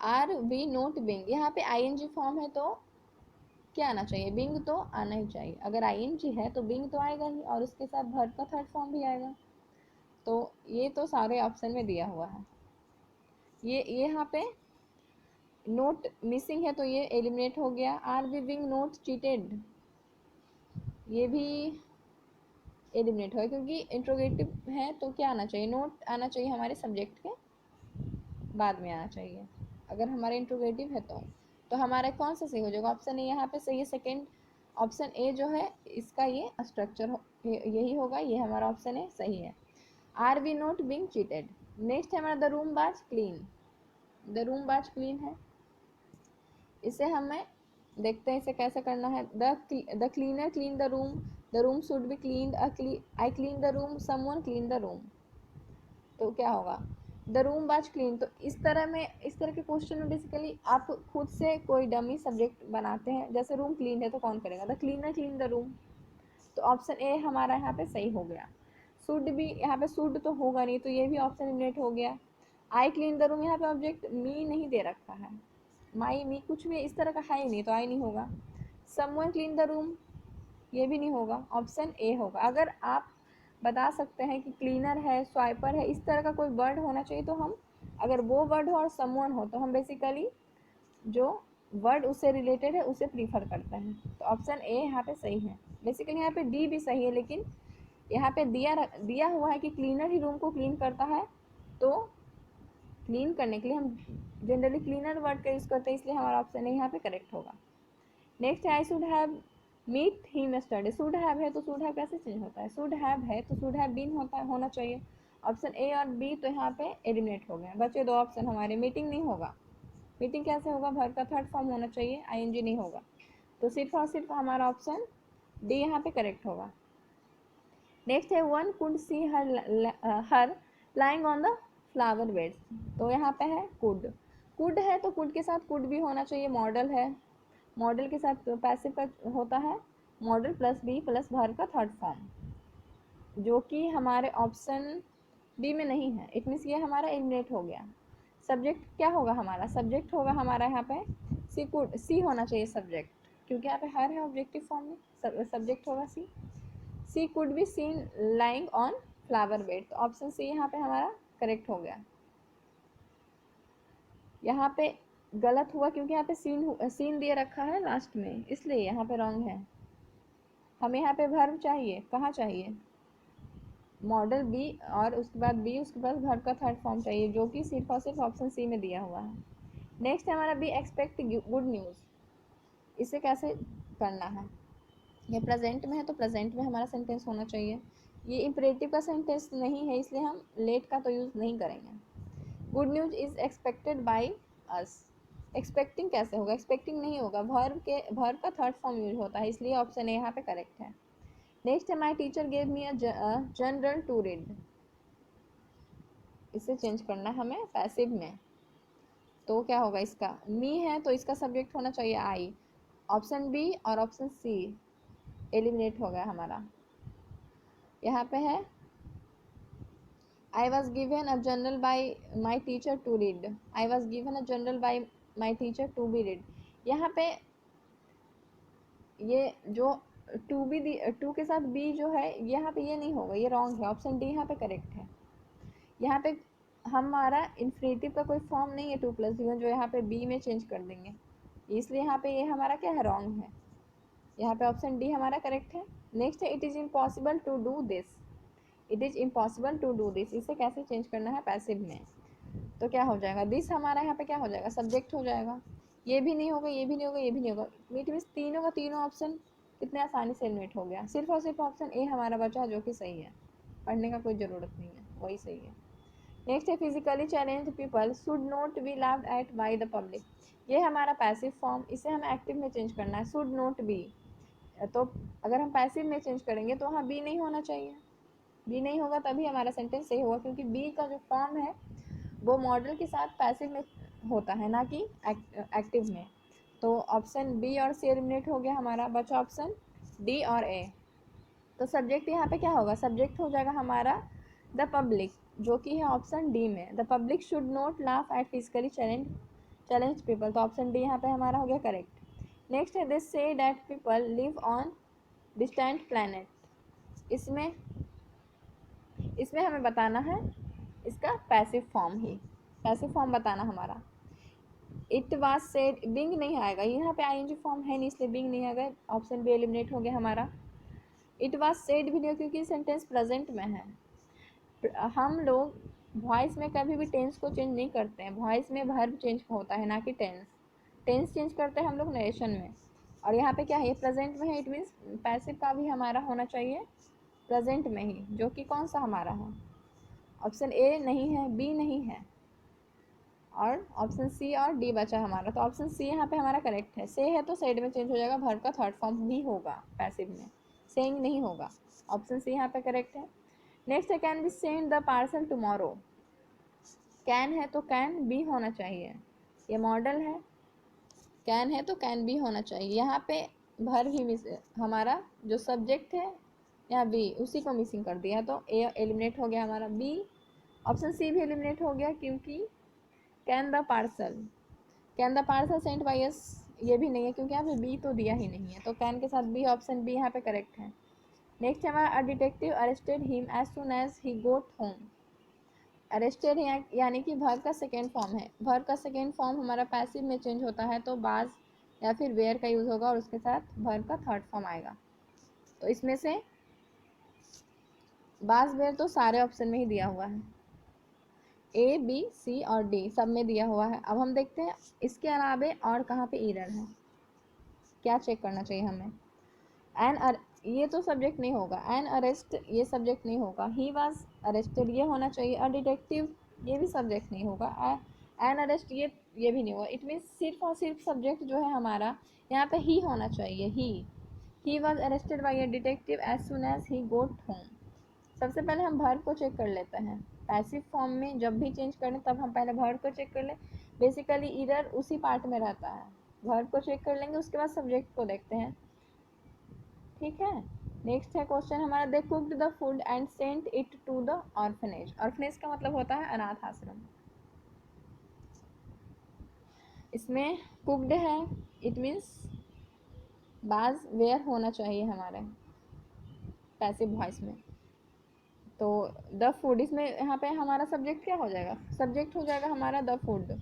आर वी नोट बिंग, यहाँ पे आईएनजी फॉर्म है तो क्या आना चाहिए बिंग तो आना ही चाहिए, अगर आईएनजी है तो बिंग तो आएगा ही, और उसके साथ वर्ब का थर्ड फॉर्म भी आएगा, तो ये तो सारे ऑप्शन में दिया हुआ है, ये यहाँ पे नोट मिसिंग है तो ये एलिमिनेट हो गया, are we being not cheated, ये भी एलिमिनेट हो, क्योंकि इंट्रोगेटिव है तो क्या आना चाहिए नोट आना चाहिए हमारे सब्जेक्ट के बाद में आना चाहिए, अगर हमारे इंट्रोगेटिव है तो हमारा कौन सा सही हो जाएगा, ऑप्शन ए यहाँ पे सही है, सेकेंड ऑप्शन ए जो है इसका ये स्ट्रक्चर यही होगा, ये हमारा ऑप्शन ए सही है, are we not being cheated. Next है हमारा the room was clean, the room was clean है, इसे हमें देखते हैं इसे कैसे करना है, the cleaner clean the room should be clean, I clean the room, someone clean the room, तो क्या होगा द रूम वाज क्लीन, तो इस तरह के क्वेश्चन में बेसिकली आप खुद से कोई डमी सब्जेक्ट बनाते हैं, जैसे रूम क्लीन है तो कौन करेगा, the cleaner clean the room, तो ऑप्शन ए हमारा यहाँ पे सही हो गया, शुड भी यहाँ पे शुड तो होगा नहीं, तो ये भी ऑप्शन एलिमिनेट हो गया, आई क्लीन द रूम यहाँ पे ऑब्जेक्ट मी नहीं दे रखा है, माई मी कुछ भी इस तरह का है ही नहीं, तो आई नहीं होगा, समवन क्लीन द रूम ये भी नहीं होगा, ऑप्शन ए होगा, अगर आप बता सकते हैं कि क्लीनर है स्वाइपर है इस तरह का कोई वर्ड होना चाहिए, तो हम अगर वो वर्ड हो और समवन हो तो हम बेसिकली जो वर्ड उससे रिलेटेड है उसे प्रीफर करते हैं, तो ऑप्शन ए यहाँ पे सही है, बेसिकली यहाँ पे डी भी सही है, लेकिन यहाँ पे दिया हुआ है कि क्लीनर ही रूम को क्लीन करता है, तो क्लीन करने के लिए हम जनरली क्लीनर वर्ड का यूज़ करते हैं, इसलिए हमारा ऑप्शन ए यहाँ पे करेक्ट होगा। नेक्स्ट है I should have meet him study, should have है तो शुड हैव कैसे चेंज होता है, शुड हैव है तो शुड हैव बीन होना चाहिए, ऑप्शन ए और बी तो यहाँ पे एलिमिनेट हो गए, बचे दो ऑप्शन हमारे, मीटिंग नहीं होगा, मीटिंग कैसे होगा वर्ब का थर्ड फॉर्म होना चाहिए, आईएनजी नहीं होगा, तो सिर्फ और सिर्फ हमारा ऑप्शन डी यहाँ पे करेक्ट होगा। नेक्स्ट है one could see her lying on the flower beds, तो यहाँ पे है कुड है तो कुड के साथ कुड भी होना चाहिए, मॉडल है, मॉडल के साथ पैसिव का होता है model plus be plus verb का थर्ड फॉर्म, जो कि हमारे ऑप्शन बी में नहीं है, इट मीन्स ये हमारा एलिमिनेट हो गया। सब्जेक्ट क्या होगा हमारा, सब्जेक्ट होगा हमारा यहाँ पे सी होना चाहिए सब्जेक्ट, क्योंकि यहाँ पे हर है ऑब्जेक्टिव फॉर्म में, सब्जेक्ट होगा she could be seen lying on flower bed, तो ऑप्शन सी यहाँ पे हमारा करेक्ट हो गया। यहाँ पे गलत हुआ क्योंकि यहाँ पे सीन दे रखा है लास्ट में, इसलिए यहाँ पे रॉन्ग है, हमें यहाँ पे वर्ब चाहिए, कहाँ चाहिए मॉडल बी और उसके बाद बी उसके बाद वर्ब का थर्ड फॉर्म चाहिए, जो कि सिर्फ और सिर्फ ऑप्शन सी में दिया हुआ है। नेक्स्ट है हमारा बी एक्सपेक्ट गुड न्यूज़, इसे कैसे करना है, ये प्रेजेंट में है तो प्रेजेंट में हमारा सेंटेंस होना चाहिए, ये इम्परेटिव का सेंटेंस नहीं है इसलिए हम लेट का तो यूज़ नहीं करेंगे, good news is expected by us, expecting कैसे होगा, एक्सपेक्टिंग नहीं होगा, वर्ब का थर्ड फॉर्म यूज होता है, इसलिए ऑप्शन ए यहाँ पे करेक्ट है। नेक्स्ट है my teacher gave me a journal to read, इसे चेंज करना हमें पैसिव में, तो क्या होगा इसका मी है तो इसका सब्जेक्ट होना चाहिए आई, ऑप्शन बी और ऑप्शन सी एलिमिनेट हो गया हमारा, यहाँ पे है I was given a journal by my teacher to read. I was given a journal by my teacher to be read. यहाँ पे ये जो टू के साथ बी जो है यहाँ पे ये नहीं होगा, ये रॉन्ग है, ऑप्शन डी यहाँ पे करेक्ट है। यहाँ पे हमारा इन्फिनेटिव का कोई फॉर्म नहीं है टू प्लस वी वन जो यहाँ पे बी में चेंज कर देंगे, इसलिए यहाँ पे ये हमारा क्या है, रॉन्ग है। यहाँ पे ऑप्शन डी हमारा करेक्ट है। नेक्स्ट है it is impossible to do this. It is impossible to do this, इसे कैसे चेंज करना है पैसिव में, तो क्या हो जाएगा, दिस हमारा यहाँ पे क्या हो जाएगा, सब्जेक्ट हो जाएगा। ये भी नहीं होगा, ये भी नहीं होगा, ये भी नहीं होगा, इट मीन्स तीनों का तीनों ऑप्शन कितने आसानी से एलिमिनेट हो गया। सिर्फ और सिर्फ ऑप्शन ए हमारा बचा जो कि सही है, पढ़ने का कोई ज़रूरत नहीं है, वही सही है। नेक्स्ट है physically challenge people should not be laughed eight by the public. ये हमारा पैसिव फॉर्म, इसे हमें एक्टिव में चेंज करना है, शुड नॉट बी। तो अगर हम पैसिव में चेंज करेंगे तो वहाँ बी नहीं होना चाहिए, बी नहीं होगा तभी हमारा सेंटेंस सही होगा, क्योंकि बी का जो फॉर्म है वो मॉडल के साथ पैसिव में होता है ना कि एक्टिव में। तो ऑप्शन बी और सी एलिमिनेट हो गया हमारा, बचा ऑप्शन डी और ए। तो सब्जेक्ट यहाँ पे क्या होगा, सब्जेक्ट हो जाएगा हमारा द पब्लिक, जो कि है ऑप्शन डी में, the public should not laugh at physically challenge people, तो ऑप्शन डी यहाँ पे हमारा हो गया करेक्ट। नेक्स्ट है this say that people live on distant planet. इसमें इसमें हमें बताना है इसका पैसिव फॉर्म ही, पैसिव फॉर्म बताना हमारा। इट वाज सेड, बिंग नहीं आएगा, यहाँ पे आईएनजी फॉर्म है नहीं इसलिए बिंग नहीं आएगा, ऑप्शन बी एलिमिनेट हो गया हमारा। इट वाज सेड भी नहीं, क्योंकि सेंटेंस प्रेजेंट में है। हम लोग वॉइस में कभी भी टेंस को चेंज नहीं करते हैं, वॉइस में वर्ब चेंज होता है ना कि टेंस। टेंस चेंज करते हैं हम लोग नरेशन में, और यहाँ पे क्या है, ये प्रेजेंट में है, इट मीन्स पैसिव का भी हमारा होना चाहिए प्रेजेंट में ही, जो कि कौन सा हमारा है, ऑप्शन ए नहीं है, बी नहीं है, और ऑप्शन सी और डी बचा हमारा। तो ऑप्शन सी यहाँ पे हमारा करेक्ट है। से है तो साइड में चेंज हो जाएगा, वर्ब का थर्ड फॉर्म भी होगा पैसिव में, सेइंग नहीं होगा। ऑप्शन सी यहाँ पे करेक्ट है। नेक्स्ट है can be send the parcel tomorrow. Can है तो कैन बी होना चाहिए, ये मॉडल है, कैन है तो कैन बी होना चाहिए। यहाँ पे भर ही मिस, हमारा जो सब्जेक्ट है यहाँ बी, उसी को मिसिंग कर दिया, तो ए एलिमिनेट हो गया हमारा, बी ऑप्शन सी भी एलिमिनेट हो गया, क्योंकि can the parcel, can the parcel Saint by us, ये भी नहीं है क्योंकि यहाँ पे बी तो दिया ही नहीं है, तो कैन के साथ बी, ऑप्शन बी यहाँ पे करेक्ट है। नेक्स्ट हमारा a detective arrested him as soon as he got home. Arrested यानी कि वर्ब का सेकेंड फॉर्म है, वर्ब का सेकेंड फॉर्म हमारा पैसिव में चेंज होता है, तो बाज या फिर वेयर का यूज़ होगा और उसके साथ वर्ब का थर्ड फॉर्म आएगा। तो इसमें से बाज वेयर तो सारे ऑप्शन में ही दिया हुआ है, ए बी सी और डी सब में दिया हुआ है। अब हम देखते हैं इसके अलावे और कहाँ पे एरर है, क्या चेक करना चाहिए हमें। एन ये तो सब्जेक्ट नहीं होगा, एन अरेस्ट ये सब्जेक्ट नहीं होगा, ही वाज अरेस्टेड ये होना चाहिए, अ डिटेक्टिव ये भी सब्जेक्ट नहीं होगा, एन अरेस्ट ये भी नहीं होगा। इट मीन्स सिर्फ और सिर्फ सब्जेक्ट जो है हमारा यहाँ पे ही होना चाहिए, he was arrested by a detective as soon as he got home. सबसे पहले हम वर्ब को चेक कर लेते हैं, पैसिव फॉर्म में जब भी चेंज करें तब हम पहले वर्ब को चेक कर लें, बेसिकली इधर उसी पार्ट में रहता है, वर्ब को चेक कर लेंगे उसके बाद सब्जेक्ट को देखते हैं, ठीक है। नेक्स्ट है क्वेश्चन हमारा, they cooked the food and sent it to the orphanage. Orphanage का मतलब होता है अनाथ आश्रम, इसमें कुक्ड है, इट मीन्स बाज वेयर होना चाहिए हमारे पैसिव वॉइस में, तो द फूड, इसमें यहाँ पे हमारा सब्जेक्ट क्या हो जाएगा, सब्जेक्ट हो जाएगा हमारा the food.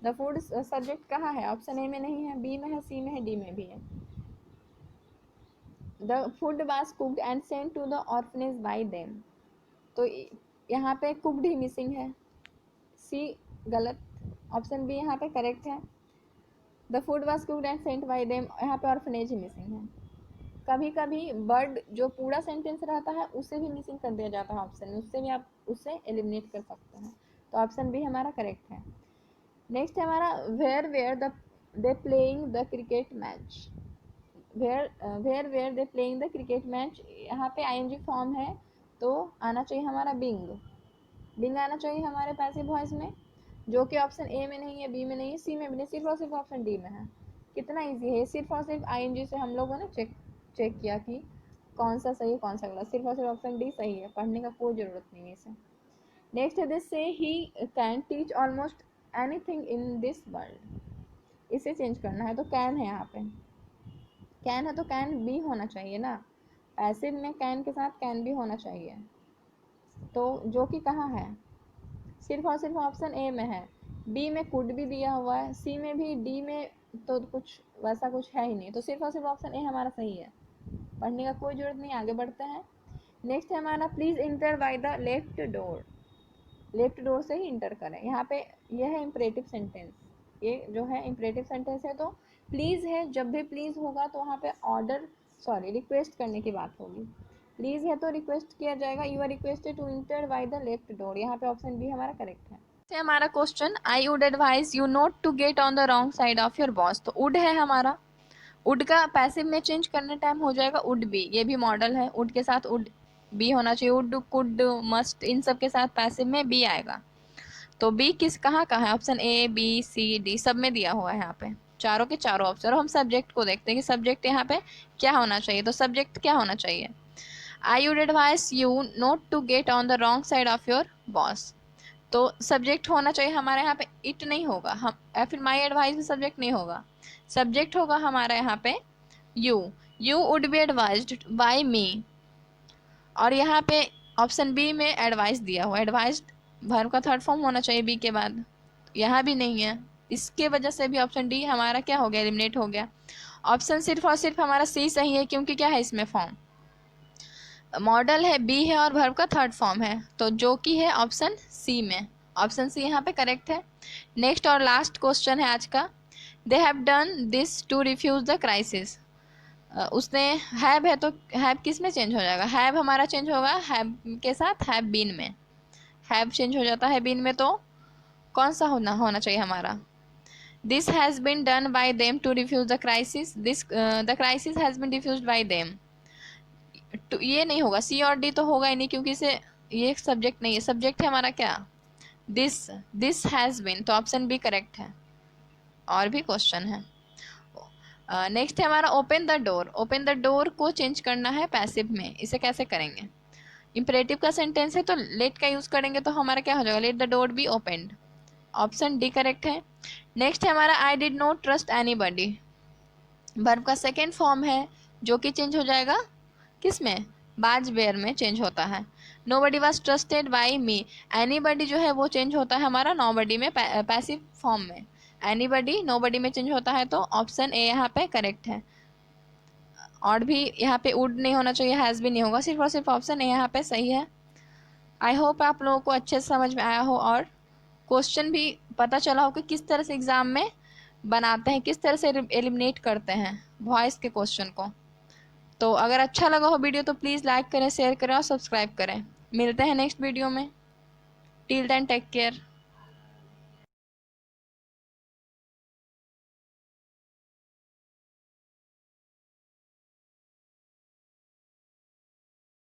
The food subject कहाँ है, ऑप्शन ए में नहीं है, बी में है, सी में है, डी में भी है। The food was cooked and sent to the orphanage by them, तो यहाँ पे कुक्ड ही मिसिंग है, सी गलत, ऑप्शन बी यहाँ पे करेक्ट है। The food was cooked and sent by them, यहाँ पे ऑर्फनेज ही मिसिंग है। कभी कभी वर्ड जो पूरा सेंटेंस रहता है उसे भी मिसिंग कर दिया जाता है ऑप्शन में, उससे भी आप उसे एलिमिनेट कर सकते हैं, तो ऑप्शन बी हमारा करेक्ट है। नेक्स्ट है हमारा where the they playing the cricket match. Where they playing the cricket match, यहाँ पे आईएनजी फॉर्म है तो आना चाहिए हमारा बिंग, बिंग आना चाहिए हमारे पैसिव वॉइस में, जो कि ऑप्शन ए में नहीं है, बी में नहीं है, सी में भी नहीं, सिर्फ और सिर्फ ऑप्शन डी में है। कितना इजी है, सिर्फ और सिर्फ आईएनजी से हम लोगों ने चेक किया कि कौन सा सही है कौन सा गलत, सिर्फ और सिर्फ ऑप्शन डी सही है, पढ़ने का कोई ज़रूरत नहीं है इसे। नेक्स्ट है दिस से he can teach almost anything in this world, इसे चेंज करना है, तो कैन है यहाँ पे, कैन है तो कैन भी होना चाहिए ना, पैसिव में कैन के साथ कैन भी होना चाहिए। तो जो कि कहाँ है, सिर्फ और सिर्फ ऑप्शन ए में है। बी में कुड भी दिया हुआ है, सी में भी, डी में तो कुछ वैसा कुछ है ही नहीं, तो सिर्फ और सिर्फ ऑप्शन ए हमारा सही है। पढ़ने का कोई जरूरत नहीं, आगे बढ़ते हैं। नेक्स्ट है हमारा please inter by the left door. Left door से ही इंटर करें। यहाँ पे यह है इम्परेटिव सेंटेंस, ये जो है इम्परेटिव सेंटेंस है। तो प्लीज़ है, जब भी प्लीज़ होगा तो वहाँ पे ऑर्डर, सॉरी रिक्वेस्ट करने की बात होगी। प्लीज़ है तो रिक्वेस्ट किया जाएगा, you are requested to enter by the left door. यहाँ पे ऑप्शन बी हमारा करेक्ट है। से हमारा question, I would advise you not to get on the wrong side of your boss. तो वुड है हमारा, वुड का पैसिव में चेंज करने टाइम हो जाएगा वुड बी, ये भी मॉडल है, वुड के साथ वुड बी होना चाहिए, वुड कुड मस्ट इन सब के साथ पैसिव में बी आएगा। तो बी किस कहाँ का है, option A B C D सब में दिया हुआ है यहाँ पे, चारों के चारों ऑप्शन। और हम सब्जेक्ट को देखते हैं कि सब्जेक्ट यहाँ पे क्या होना चाहिए। तो सब्जेक्ट क्या होना चाहिए, I would advise you not to get on the wrong side of your boss. तो सब्जेक्ट होना चाहिए हमारे यहाँ पे, इट नहीं होगा हम, या फिर माई एडवाइस में सब्जेक्ट नहीं होगा, सब्जेक्ट होगा हमारा यहाँ पे you, you would be advised by me. और यहाँ पे ऑप्शन बी में एडवाइस दिया हुआ, एडवाइस वर्ब का थर्ड फॉर्म होना चाहिए बी के बाद, यहाँ भी नहीं है, इसके वजह से भी ऑप्शन डी हमारा क्या हो गया, एलिमिनेट हो गया। ऑप्शन सिर्फ और सिर्फ हमारा सी सही है, क्योंकि क्या है इसमें फॉर्म मॉडल है, बी है और वर्ब का थर्ड फॉर्म है, तो जो कि है ऑप्शन सी में, ऑप्शन सी यहाँ पे करेक्ट है। नेक्स्ट और लास्ट क्वेश्चन है आज का, they have done this to refuse the crisis. उसने हैव है तो हैव किस में चेंज हो जाएगा, हैव हमारा चेंज होगा हैव के साथ हैव बीन में, हैव चेंज हो जाता है बीन में, तो कौन सा होना होना चाहिए हमारा, this has been done by them to refuse the crisis, this the crisis has been defused by them. तो ये नहीं होगा, सी और डी तो होगा ही नहीं, क्योंकि इसे ये सब्जेक्ट नहीं है, सब्जेक्ट है हमारा क्या, दिस, दिस हैज़ बीन, तो ऑप्शन बी करेक्ट है। और भी क्वेश्चन है। नेक्स्ट है हमारा open the door. Open the door को चेंज करना है पैसिव में, इसे कैसे करेंगे, इंपरेटिव का सेंटेंस है तो लेट का यूज करेंगे, तो हमारा क्या हो जाएगा, late the door B opened, option D correct है। नेक्स्ट है हमारा I did not trust anybody. Verb का सेकेंड फॉर्म है, जो कि चेंज हो जाएगा किस में, बाज बेयर में चेंज होता है। Nobody was trusted by me, anybody जो है वो चेंज होता है हमारा नोबडी में, पैसिव फॉर्म में, एनीबडी नोबडी में चेंज होता है, तो ऑप्शन ए यहाँ पे करेक्ट है। और भी यहाँ पे वुड नहीं होना चाहिए, हैज़ भी नहीं होगा, सिर्फ और सिर्फ ऑप्शन ए यहाँ पे सही है। आई होप आप लोगों को अच्छे से समझ में आया हो और क्वेश्चन भी पता चला हो कि किस तरह से एग्ज़ाम में बनाते हैं, किस तरह से एलिमिनेट करते हैं वॉइस के क्वेश्चन को। तो अगर अच्छा लगा हो वीडियो तो प्लीज़ लाइक करें, शेयर करें और सब्सक्राइब करें। मिलते हैं नेक्स्ट वीडियो में, टिल देन टेक केयर।